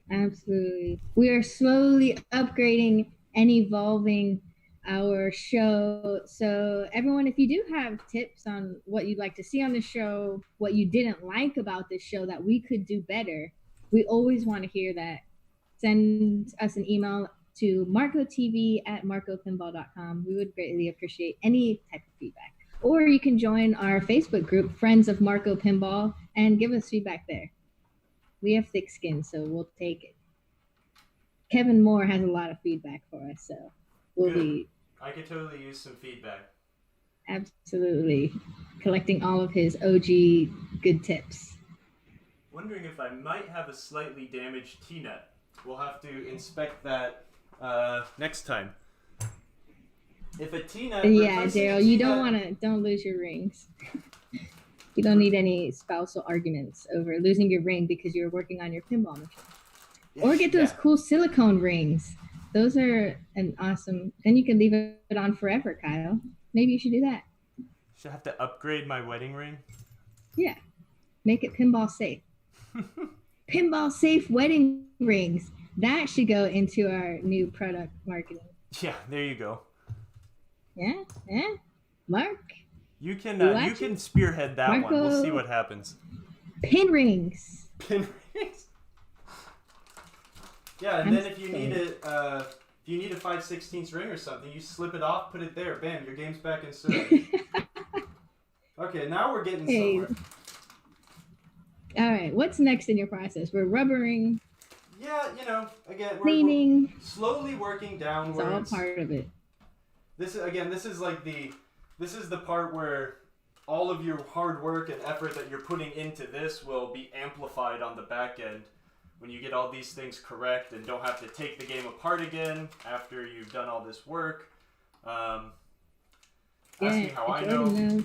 Absolutely. We are slowly upgrading and evolving our show. So everyone, if you do have tips on what you'd like to see on the show, what you didn't like about this show that we could do better, we always want to hear that. Send us an email to marcotv@marcopinball.com. We would greatly appreciate any type of feedback. Or you can join our Facebook group, Friends of Marco Pinball, and give us feedback there. We have thick skin, so we'll take it. Kevin Moore has a lot of feedback for us, so we'll be... I could totally use some feedback. Absolutely. Collecting all of his OG good tips. Wondering if I might have a slightly damaged T-nut. We'll have to inspect that next time. If a T-nut... Yeah, Daryl, you don't lose your rings. You don't need any spousal arguments over losing your ring because you're working on your pinball machine. Or get those cool silicone rings. Those are an awesome... Then you can leave it on forever, Kyle. Maybe you should do that. Should I have to upgrade my wedding ring? Yeah. Make it pinball safe. Pinball safe wedding rings. That should go into our new product marketing. Yeah, there you go. Yeah? Mark? You can spearhead that Marco, one. We'll see what happens. Pin rings. Pin rings? Yeah, and then if you need a 5/16 ring or something, you slip it off, put it there, bam, your game's back in service. Okay, now we're getting somewhere. All right, what's next in your process? We're rubbering. Yeah, again, cleaning. We're slowly working downwards. It's all part of it. This is the part where all of your hard work and effort that you're putting into this will be amplified on the back end when you get all these things correct and don't have to take the game apart again after you've done all this work. Ask me how I know.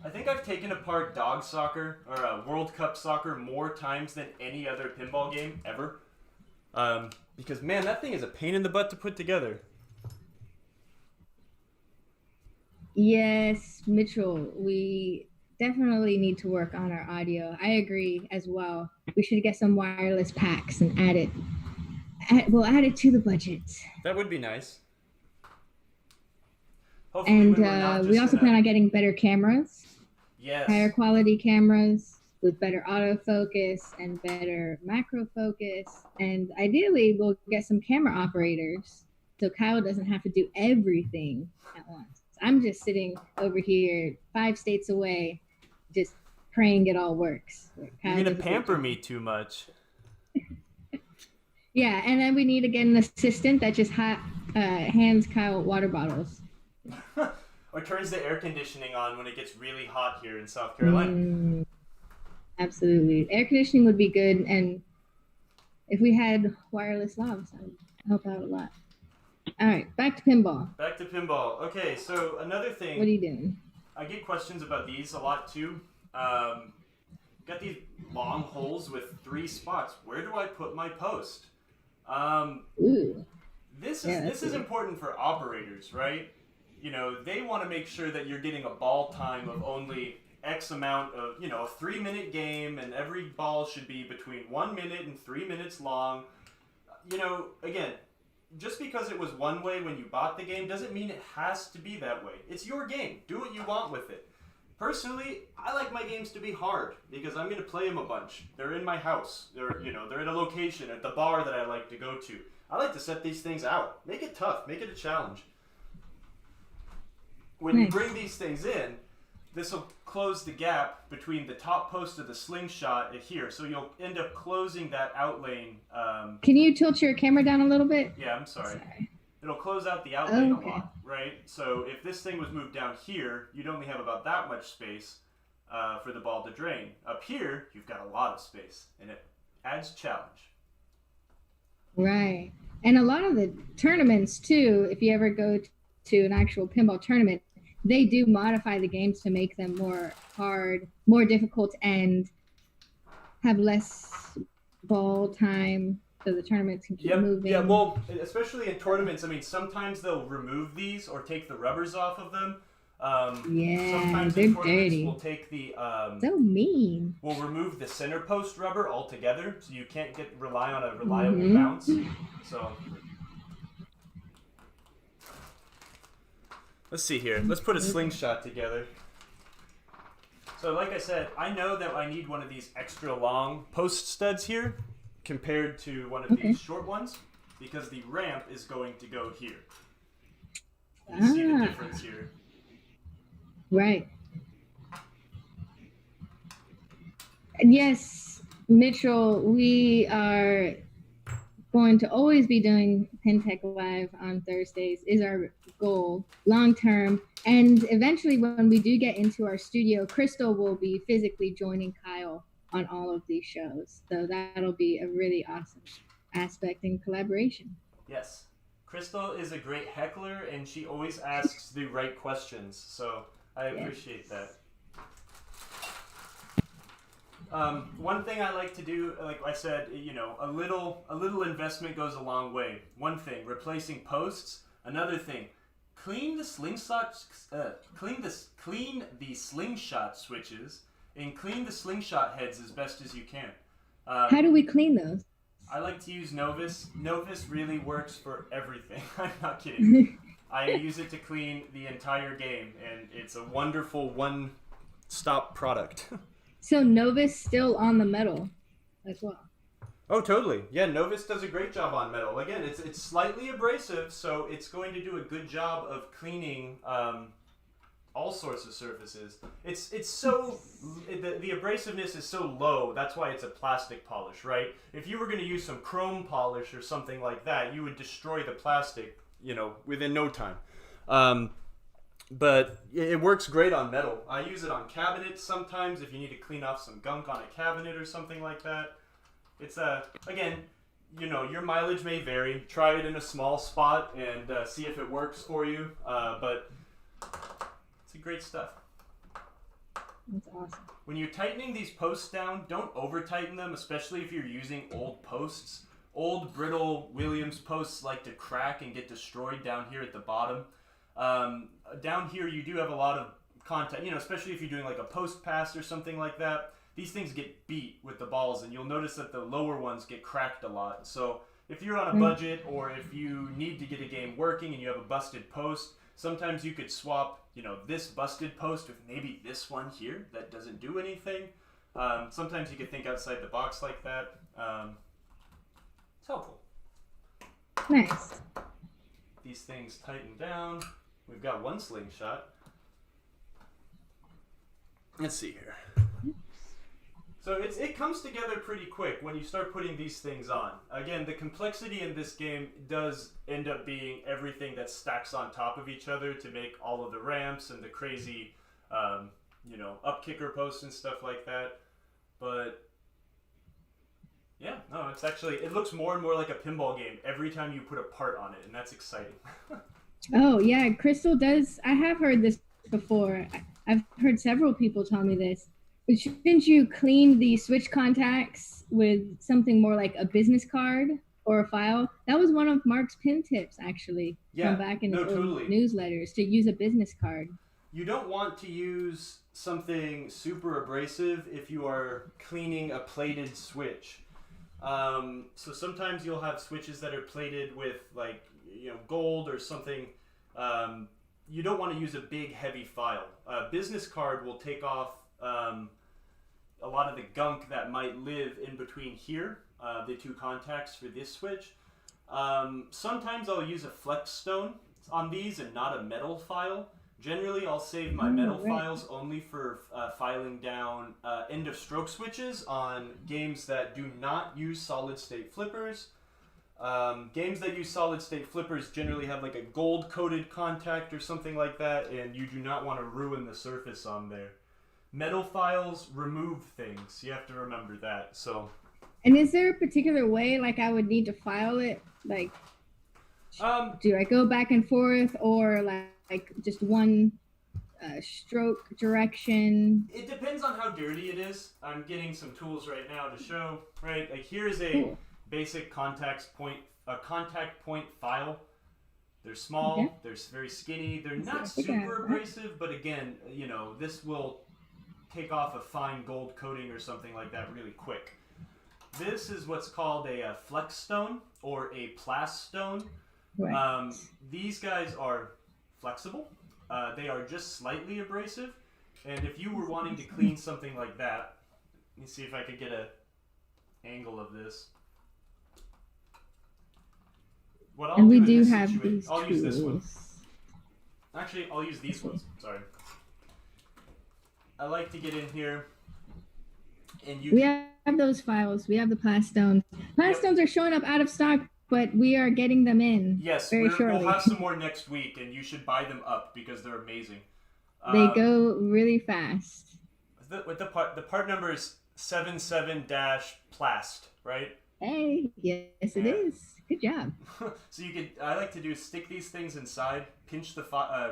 I think I've taken apart dog soccer or World Cup soccer more times than any other pinball game ever. Because, man, that thing is a pain in the butt to put together. Yes, Mitchell, we definitely need to work on our audio. I agree as well. We should get some wireless packs and add it to the budget. That would be nice. Hopefully and we also plan on getting better cameras. Yes. Higher quality cameras with better autofocus and better macro focus. And ideally, we'll get some camera operators so Kyle doesn't have to do everything at once. I'm just sitting over here 5 states away just praying it all works. You're going to pamper me too much. Yeah, and then we need to get an assistant that just hands Kyle water bottles. Or turns the air conditioning on when it gets really hot here in South Carolina. Absolutely. Air conditioning would be good, and if we had wireless lavs, that would help out a lot. All right, back to pinball. Back to pinball. Okay, so another thing. What are you doing? I get questions about these a lot too. Got these long holes with 3 spots. Where do I put my post? This is important for operators, right? You know, they want to make sure that you're getting a ball time of only X amount of, you know, a 3-minute game, and every ball should be between 1 minute and 3 minutes long. You know, again, just because it was one way when you bought the game doesn't mean it has to be that way. It's your game. Do what you want with it. Personally, I like my games to be hard because I'm going to play them a bunch. They're in my house. They're at a location, at the bar that I like to go to. I like to set these things out. Make it tough. Make it a challenge. When you bring these things in, this will close the gap between the top post of the Slingshot and here. So you'll end up closing that out lane. Can you tilt your camera down a little bit? Yeah, I'm sorry. It'll close out the out lane a lot, right? So if this thing was moved down here, you'd only have about that much space for the ball to drain. Up here, you've got a lot of space, and it adds challenge. Right. And a lot of the tournaments, too, if you ever go to an actual pinball tournament, they do modify the games to make them more hard, more difficult, and have less ball time. So the tournaments can keep moving. Yeah, well, especially in tournaments, I mean, sometimes they'll remove these or take the rubbers off of them. Sometimes they're dirty. We'll take the so mean. We'll remove the center post rubber altogether, so you can't rely on a reliable bounce. So let's see here. Let's put a Slingshot together. So like I said, I know that I need one of these extra long post studs here compared to one of these short ones, because the ramp is going to go here. You see the difference here. Right. And yes, Mitchell, we are going to always be doing PinTech Live on Thursdays is our goal, long term. And eventually when we do get into our studio, Crystal will be physically joining Kyle on all of these shows. So that'll be a really awesome aspect in collaboration. Yes. Crystal is a great heckler, and she always asks the right questions. So I appreciate that. One thing I like to do, like I said, you know, a little investment goes a long way. One thing, replacing posts. Another thing, clean the slingshot switches, and clean the slingshot heads as best as you can. How do we clean those? I like to use Novus. Novus really works for everything. I'm not kidding. I use it to clean the entire game, and it's a wonderful one-stop product. So Novus still on the metal as well? Oh, totally. Yeah, Novus does a great job on metal. Again, it's slightly abrasive, so it's going to do a good job of cleaning all sorts of surfaces. It's so the abrasiveness is so low. That's why it's a plastic polish, right? If you were going to use some chrome polish or something like that, you would destroy the plastic, you know, within no time. But it works great on metal. I use it on cabinets sometimes if you need to clean off some gunk on a cabinet or something like that. It's again, you know, your mileage may vary. Try it in a small spot and see if it works for you. But it's great stuff. That's awesome. When you're tightening these posts down, don't over tighten them, especially if you're using old posts. Old brittle Williams posts like to crack and get destroyed down here at the bottom. Down here you do have a lot of contact, you know, especially if you're doing like a post pass or something like that. These things get beat with the balls, and you'll notice that the lower ones get cracked a lot. So if you're on a budget, or if you need to get a game working and you have a busted post, sometimes you could swap, you know, this busted post with maybe this one here that doesn't do anything. Sometimes you could think outside the box like that. It's helpful. Nice. These things tighten down. We've got one Slingshot. let's see here. So it comes together pretty quick when you start putting these things on. Again, the complexity in this game does end up being everything that stacks on top of each other to make all of the ramps and the crazy, up kicker posts and stuff like that. But yeah, no, it's actually, it looks more and more like a pinball game every time you put a part on it, and that's exciting. Oh yeah, Crystal does. I have heard this before. I've heard several people tell me this. But shouldn't you clean the switch contacts with something more like a business card or a file? That was one of Mark's pin tips, actually, from back in his old newsletters, to use a business card. You don't want to use something super abrasive if you are cleaning a plated switch. So sometimes you'll have switches that are plated with gold or something. You don't want to use a big heavy file. A business card will take off a lot of the gunk that might live in between here, the two contacts for this switch. Sometimes I'll use a Affleck Stone on these and not a metal file. Generally, I'll save my metal files only for filing down end of stroke switches on games that do not use solid state flippers. Games that use solid state flippers generally have like a gold coated contact or something like that, and you do not want to ruin the surface on there. Metal files remove things. You have to remember that. So. And is there a particular way, like, I would need to file it? Like, do I go back and forth, or like just one stroke direction? It depends on how dirty it is. I'm getting some tools right now to show. Right, like here's a basic contact point file. They're small. They're very skinny. They're not super abrasive, but again, this will take off a fine gold coating or something like that really quick. This is what's called a Affleck Stone or a Plast Stone. Right. These guys are flexible. They are just slightly abrasive. And if you were wanting to clean something like that, let me see if I could get an angle of this. What I'll do in this situation, I'll use this one. Actually, I'll use these ones. Sorry. I like to get in here, and we have those files. We have the Plast Stones. Plast Stones are showing up out of stock, but we are getting them in. Yes, we'll have some more next week, and you should buy them up because they're amazing. They go really fast. The part number is 77-plast, right? Hey, yes, it is. Good job. So I like to stick these things inside, pinch the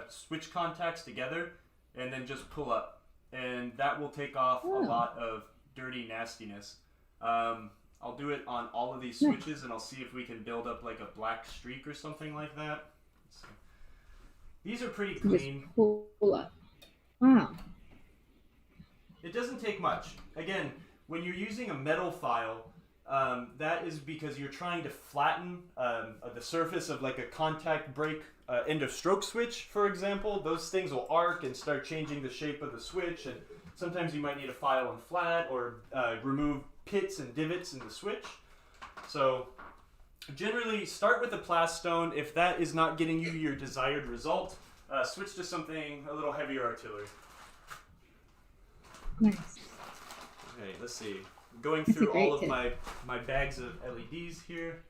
switch contacts together, and then just pull up. And that will take off a lot of dirty nastiness. I'll do it on all of these switches, and I'll see if we can build up like a black streak or something like that. These are pretty clean. Just pull up. Wow. It doesn't take much. Again, when you're using a metal file, that is because you're trying to flatten the surface of like a contact break end of stroke switch, for example. Those things will arc and start changing the shape of the switch, and sometimes you might need to file them flat or remove pits and divots in the switch. So generally start with a Plast Stone. If that is not getting you your desired result, switch to something a little heavier artillery. Nice. Okay, let's see. Going through all of my bags of LEDs here.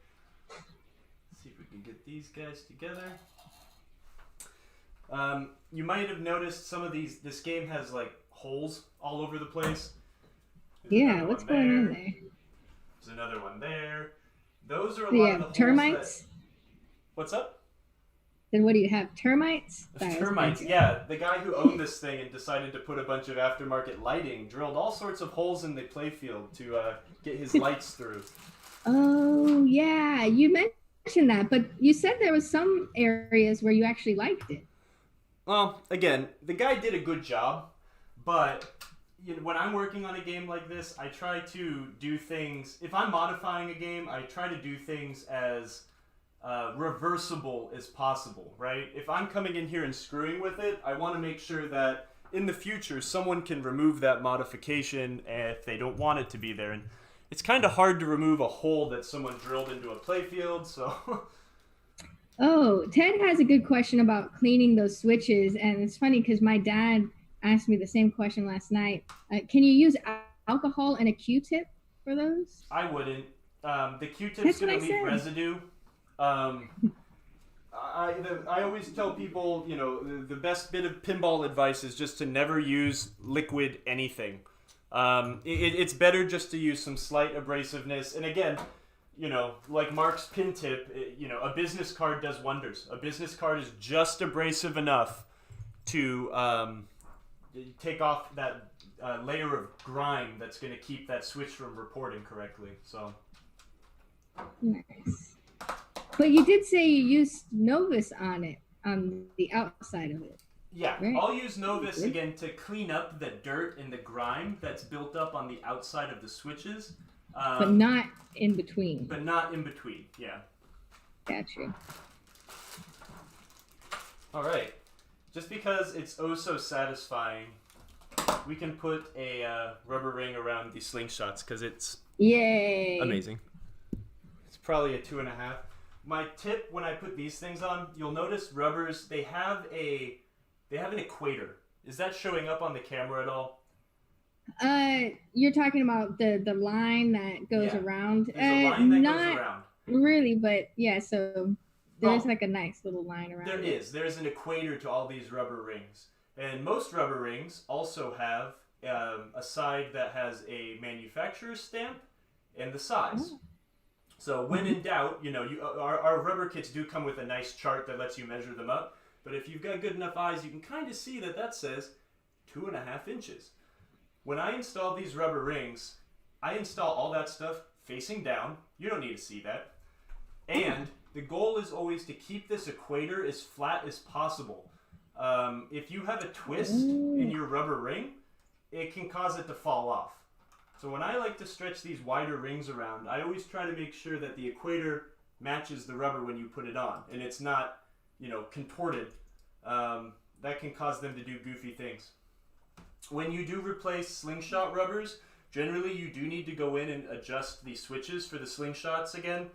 Let's see if we can get these guys together. You might have noticed some of this game has like holes all over the place. There's what's going on there? There's another one there. Those are a lot of the holes. Termites? What's up? Then what do you have? Termites? Termites, yeah. The guy who owned this thing and decided to put a bunch of aftermarket lighting drilled all sorts of holes in the playfield to get his lights through. Oh, yeah. You mentioned that, but you said there was some areas where you actually liked it. Well, again, the guy did a good job, but when I'm working on a game like this, I try to do things... If I'm modifying a game, I try to do things as reversible as possible, right? If I'm coming in here and screwing with it, I want to make sure that in the future, someone can remove that modification if they don't want it to be there. And it's kind of hard to remove a hole that someone drilled into a playfield, so... Oh, Ted has a good question about cleaning those switches, and it's funny because my dad asked me the same question last night. Can you use alcohol and a Q-tip for those? I wouldn't. The Q-tip's going to leave residue. I always tell people, you know, the best bit of pinball advice is just to never use liquid anything. It's better just to use some slight abrasiveness. And again, you know, like Mark's pin tip, you know, a business card does wonders. A business card is just abrasive enough to take off that layer of grime that's going to keep that switch from reporting correctly. So nice. But you did say you used Novus on it, on the outside of it. Yeah, right. I'll use Novus again to clean up the dirt and the grime that's built up on the outside of the switches. But not in between. But not in between, yeah. Gotcha. All right. Just because it's oh so satisfying, we can put a rubber ring around the slingshots because it's amazing. It's probably a 2.5. My tip when I put these things on, you'll notice rubbers, they have an equator. Is that showing up on the camera at all? You're talking about the line that goes around. There's a line that goes around. Really, but yeah, so there's like a nice little line around. There is. There's an equator to all these rubber rings. And most rubber rings also have a side that has a manufacturer's stamp and the size. Oh. So when in doubt, you know, our rubber kits do come with a nice chart that lets you measure them up. But if you've got good enough eyes, you can kind of see that says 2.5 inches. When I install these rubber rings, I install all that stuff facing down. You don't need to see that. And the goal is always to keep this equator as flat as possible. If you have a twist in your rubber ring, it can cause it to fall off. So when I like to stretch these wider rings around, I always try to make sure that the equator matches the rubber when you put it on, and it's not, you know, contorted. That can cause them to do goofy things. When you do replace slingshot rubbers, generally you do need to go in and adjust the switches for the slingshots again.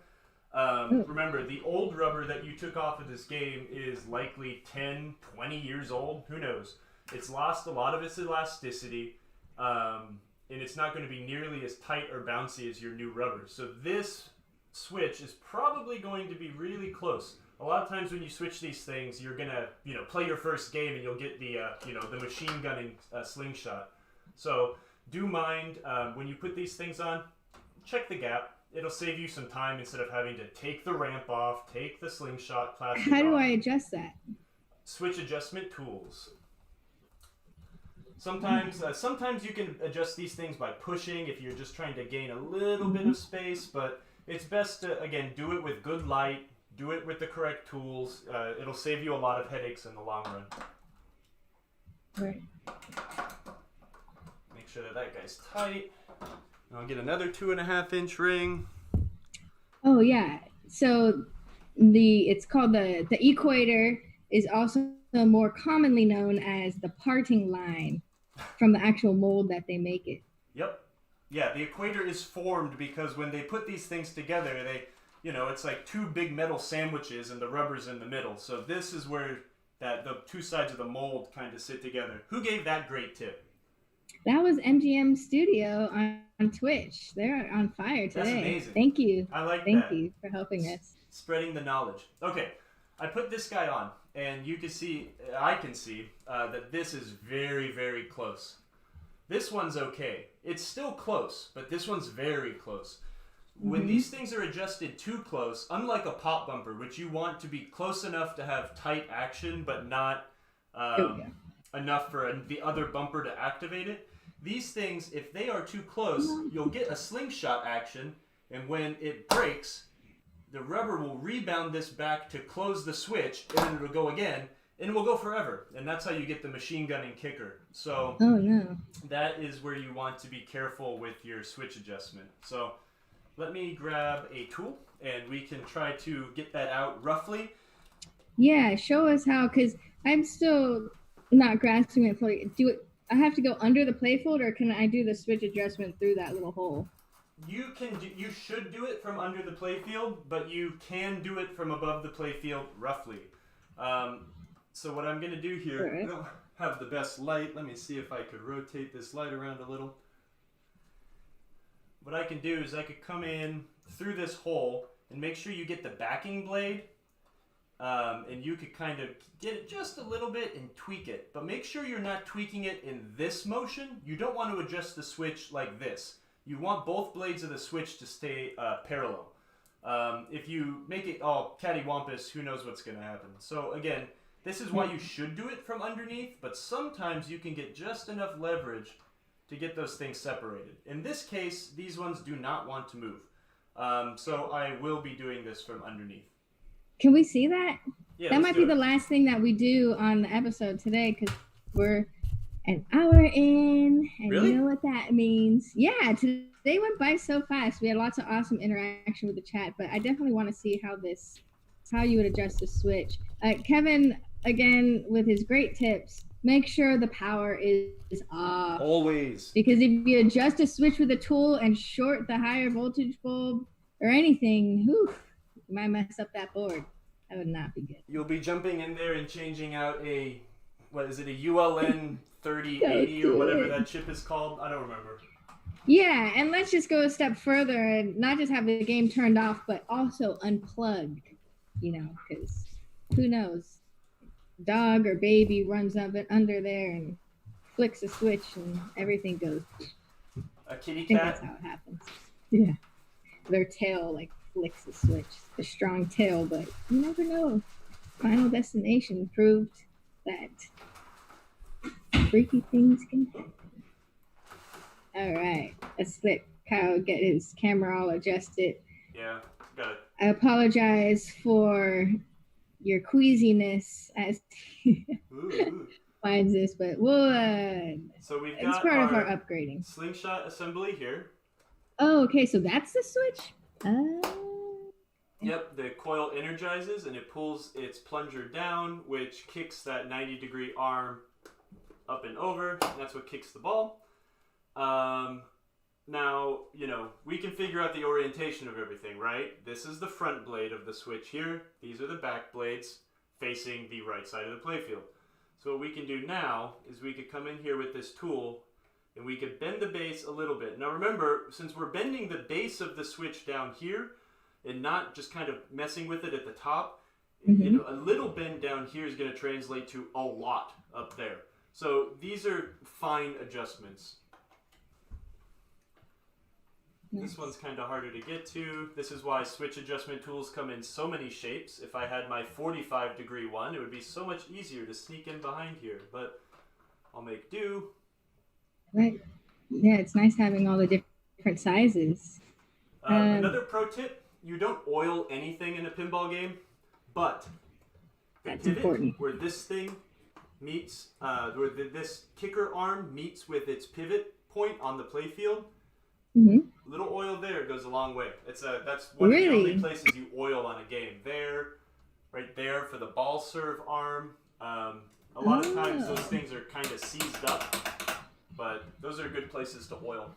Remember, the old rubber that you took off of this game is likely 10, 20 years old. Who knows? It's lost a lot of its elasticity, and it's not going to be nearly as tight or bouncy as your new rubber. So this switch is probably going to be really close. A lot of times when you switch these things, you're going to, you know, play your first game and you'll get the, you know, the machine gunning slingshot. So do mind when you put these things on, check the gap. It'll save you some time instead of having to take the ramp off, take the slingshot plastic off. How do I adjust that? Switch adjustment tools. Sometimes you can adjust these things by pushing if you're just trying to gain a little bit of space, but it's best to, again, do it with good light, do it with the correct tools. It'll save you a lot of headaches in the long run. Right. Make sure that guy's tight. I'll get another 2.5 inch ring. Oh yeah. So it's called the equator is also more commonly known as the parting line from the actual mold that they make it. Yep. Yeah, the equator is formed because when they put these things together, they, you know, it's like two big metal sandwiches and the rubber's in the middle. So this is where the two sides of the mold kind of sit together. Who gave that great tip? That was MGM Studio on Twitch. They're on fire today. That's amazing. Thank you. I like that. Thank you for helping us. Spreading the knowledge. Okay, I put this guy on, and you can see, I can see, that this is very, very close. This one's okay. It's still close, but this one's very close. When these things are adjusted too close, unlike a pop bumper, which you want to be close enough to have tight action, but not enough for the other bumper to activate it, these things, if they are too close, you'll get a slingshot action, and when it breaks, the rubber will rebound this back to close the switch, and then it'll go again, and it will go forever. And that's how you get the machine gunning kicker. So that is where you want to be careful with your switch adjustment. So let me grab a tool, and we can try to get that out roughly. Yeah, show us how, because I'm still not grasping it fully. I have to go under the playfield, or can I do the switch adjustment through that little hole? You should do it from under the playfield, but you can do it from above the playfield roughly. So what I'm going to do here, I don't have the best light. Let me see if I could rotate this light around a little. What I can do is I could come in through this hole and make sure you get the backing blade. And you could kind of get it just a little bit and tweak it. But make sure you're not tweaking it in this motion. You don't want to adjust the switch like this. You want both blades of the switch to stay parallel. If you make it all cattywampus, who knows what's going to happen. So again, this is why you should do it from underneath, but sometimes you can get just enough leverage to get those things separated. In this case, these ones do not want to move. So I will be doing this from underneath. Can we see that? Yeah, that might be the last thing that we do on the episode today, because we're an hour in, and really? You know what that means. Yeah, today went by so fast. We had lots of awesome interaction with the chat, but I definitely want to see how you would adjust the switch. Kevin, again, with his great tips, make sure the power is off. Always. Because if you adjust a switch with a tool and short the higher voltage bulb or anything, you might mess up that board. That would not be good. You'll be jumping in there and changing out a ULN 3080 or whatever that chip is called? I don't remember. Yeah, and let's just go a step further and not just have the game turned off, but also unplugged, because who knows? Dog or baby runs up and under there and flicks a switch and everything goes. A kitty cat? I think that's how it happens. Yeah. Their tail flicks the switch. A strong tail, but you never know. Final Destination proved that freaky things can happen. All right, let's let Kyle get his camera all adjusted. Yeah, got it. I apologize for your queasiness as he finds this, but so we've got it's part of our upgrading. Slingshot assembly here. Oh, okay, so that's the switch? Yep, the coil energizes and it pulls its plunger down, which kicks that 90-degree arm up and over. And that's what kicks the ball. Now, we can figure out the orientation of everything, right? This is the front blade of the switch here. These are the back blades facing the right side of the playfield. So what we can do now is we could come in here with this tool and we could bend the base a little bit. Now remember, since we're bending the base of the switch down here and not just kind of messing with it at the top, a little bend down here is going to translate to a lot up there. So these are fine adjustments. Nice. This one's kind of harder to get to. This is why switch adjustment tools come in so many shapes. If I had my 45-degree one, it would be so much easier to sneak in behind here, but I'll make do. Right. Yeah, it's nice having all the different sizes. Another pro tip, you don't oil anything in a pinball game, but that's important. Where this thing meets, where this kicker arm meets with its pivot point on the playfield, little oil there goes a long way. That's one of the only places you oil on a game. There, right there for the ball serve arm. A lot of times those things are kind of seized up, but those are good places to oil.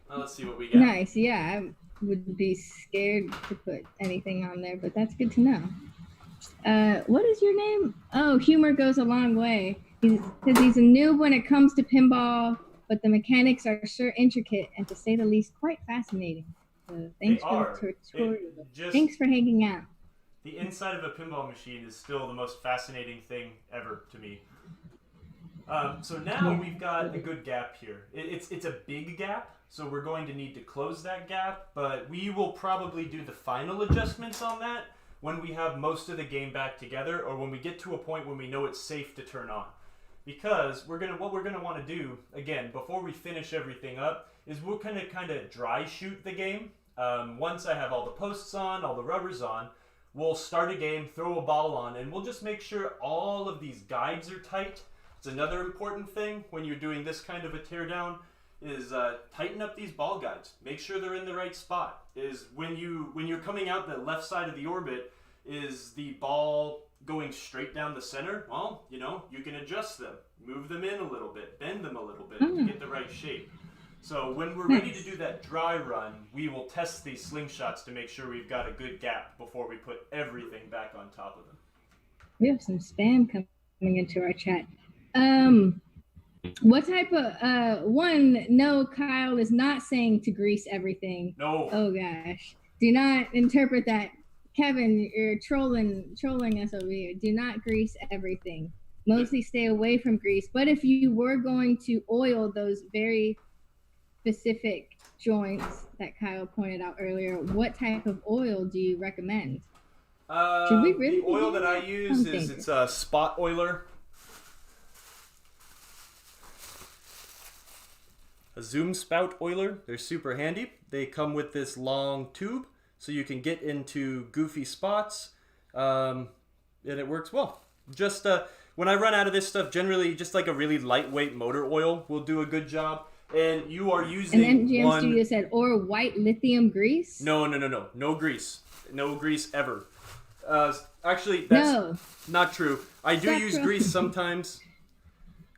Now let's see what we got. Nice, yeah. I would be scared to put anything on there, but that's good to know. What is your name? Oh, humor goes a long way. Because he's a noob when it comes to pinball, but the mechanics are sure intricate and, to say the least, quite fascinating. So thanks for the tutorial. Thanks for hanging out. The inside of a pinball machine is still the most fascinating thing ever to me. So now we've got a good gap here. It's a big gap, so we're going to need to close that gap, but we will probably do the final adjustments on that when we have most of the game back together, or when we get to a point when we know it's safe to turn on. Because what we're gonna want to do, again, before we finish everything up, is we're gonna kind of dry shoot the game. Once I have all the posts on, all the rubbers on, we'll start a game, throw a ball on, and we'll just make sure all of these guides are tight. It's another important thing when you're doing this kind of a teardown is tighten up these ball guides. Make sure they're in the right spot. Is when you're coming out the left side of the orbit, is the ball going straight down the center? Well, you can adjust them, move them in a little bit, bend them a little bit to get the right shape. So when we're ready to do that dry run, we will test these slingshots to make sure we've got a good gap before we put everything back on top of them. We have some spam coming into our chat. What type of one? No, Kyle is not saying to grease everything. No. Oh gosh, do not interpret that. Kevin, you're trolling us over here. Do not grease everything. Mostly stay away from grease. But if you were going to oil those very specific joints that Kyle pointed out earlier, what type of oil do you recommend? Should we really? The oil that I use it's a spot oiler. A zoom spout oiler. They're super handy. They come with this long tube, so you can get into goofy spots, and it works well. Just when I run out of this stuff, generally just like a really lightweight motor oil will do a good job. And you are using and MGM Studio said, or white lithium grease? No grease. No grease ever. Actually, that's not true. I do use grease sometimes.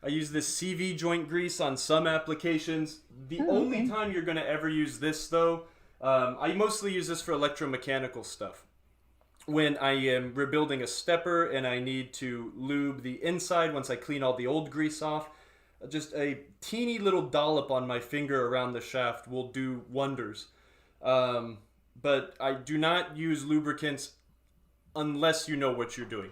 I use this CV joint grease on some applications. The only time you're going to ever use this, though, I mostly use this for electromechanical stuff. When I am rebuilding a stepper and I need to lube the inside once I clean all the old grease off, just a teeny little dollop on my finger around the shaft will do wonders. But I do not use lubricants unless you know what you're doing.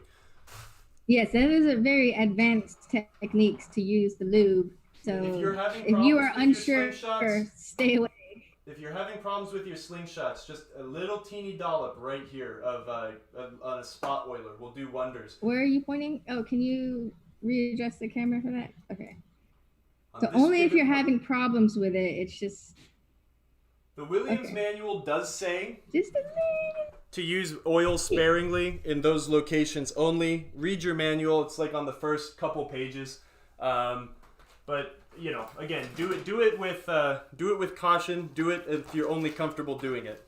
Yes, that is a very advanced techniques to use the lube. So if you are unsure, stay away. If you're having problems with your slingshots, just a little teeny dollop right here of on a spot oiler will do wonders. Where are you pointing? Oh, can you readjust the camera for that? Okay. So only if you're having problems with it, it's just... The Williams manual does say... Just a minute. To use oil sparingly in those locations only. Read your manual. It's like on the first couple pages. But you know, again, do it with caution. Do it if you're only comfortable doing it.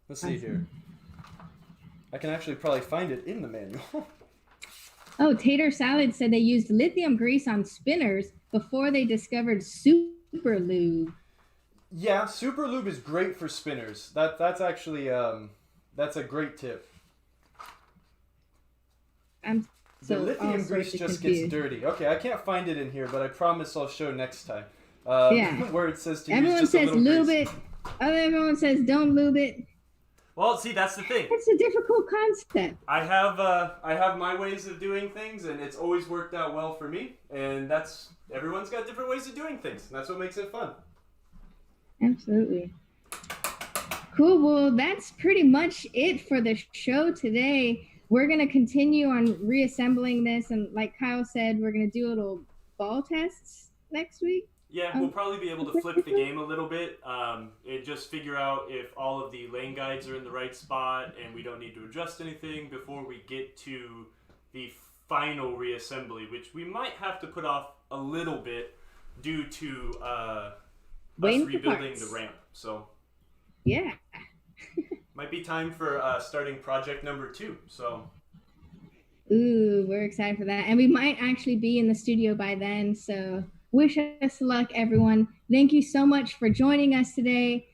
Let's see here. I can actually probably find it in the manual. Oh, Tater Salad said they used lithium grease on spinners before they discovered super lube. Yeah, super lube is great for spinners. That's actually that's a great tip. The lithium grease just gets dirty. Okay, I can't find it in here, but I promise I'll show next time. Where it says to use just a little lube grease. Everyone says don't lube it. Well, see, that's the thing. It's a difficult concept. I have my ways of doing things, and it's always worked out well for me. And everyone's got different ways of doing things, and that's what makes it fun. Absolutely. Cool. Well, that's pretty much it for the show today. We're going to continue on reassembling this. And like Kyle said, we're going to do little ball tests next week. Yeah, we'll probably be able to flip the game a little bit and just figure out if all of the lane guides are in the right spot and we don't need to adjust anything before we get to the final reassembly, which we might have to put off a little bit due to us rebuilding the ramp. So yeah. Might be time for starting project number 2. So ooh, we're excited for that. And we might actually be in the studio by then. So wish us luck, everyone. Thank you so much for joining us today.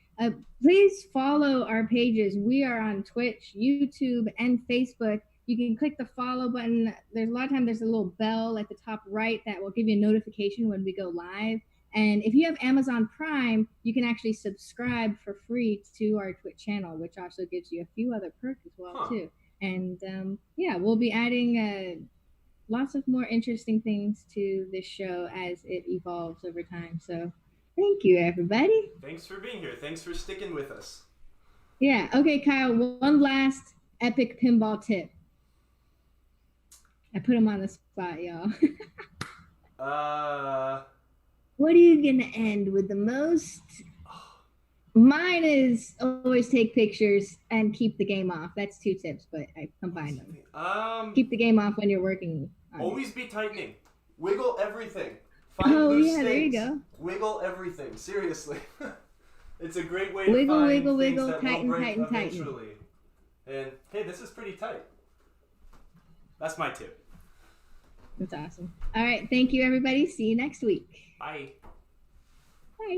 Please follow our pages. We are on Twitch, YouTube, and Facebook. You can click the follow button. There's a lot of times there's a little bell at the top right that will give you a notification when we go live. And if you have Amazon Prime, you can actually subscribe for free to our Twitch channel, which also gives you a few other perks as well, too. And we'll be adding lots of more interesting things to this show as it evolves over time. So thank you, everybody. Thanks for being here. Thanks for sticking with us. Yeah. Okay, Kyle, one last epic pinball tip. I put him on the spot, y'all. What are you going to end with the most? Mine is always take pictures and keep the game off. That's 2 tips, but I combined them. Keep the game off when you're working. Always be tightening. Wiggle everything. Find loose things. There you go. Wiggle everything. Seriously. It's a great way to find things that will break eventually. And hey, this is pretty tight. That's my tip. That's awesome. All right. Thank you, everybody. See you next week. Bye. Bye.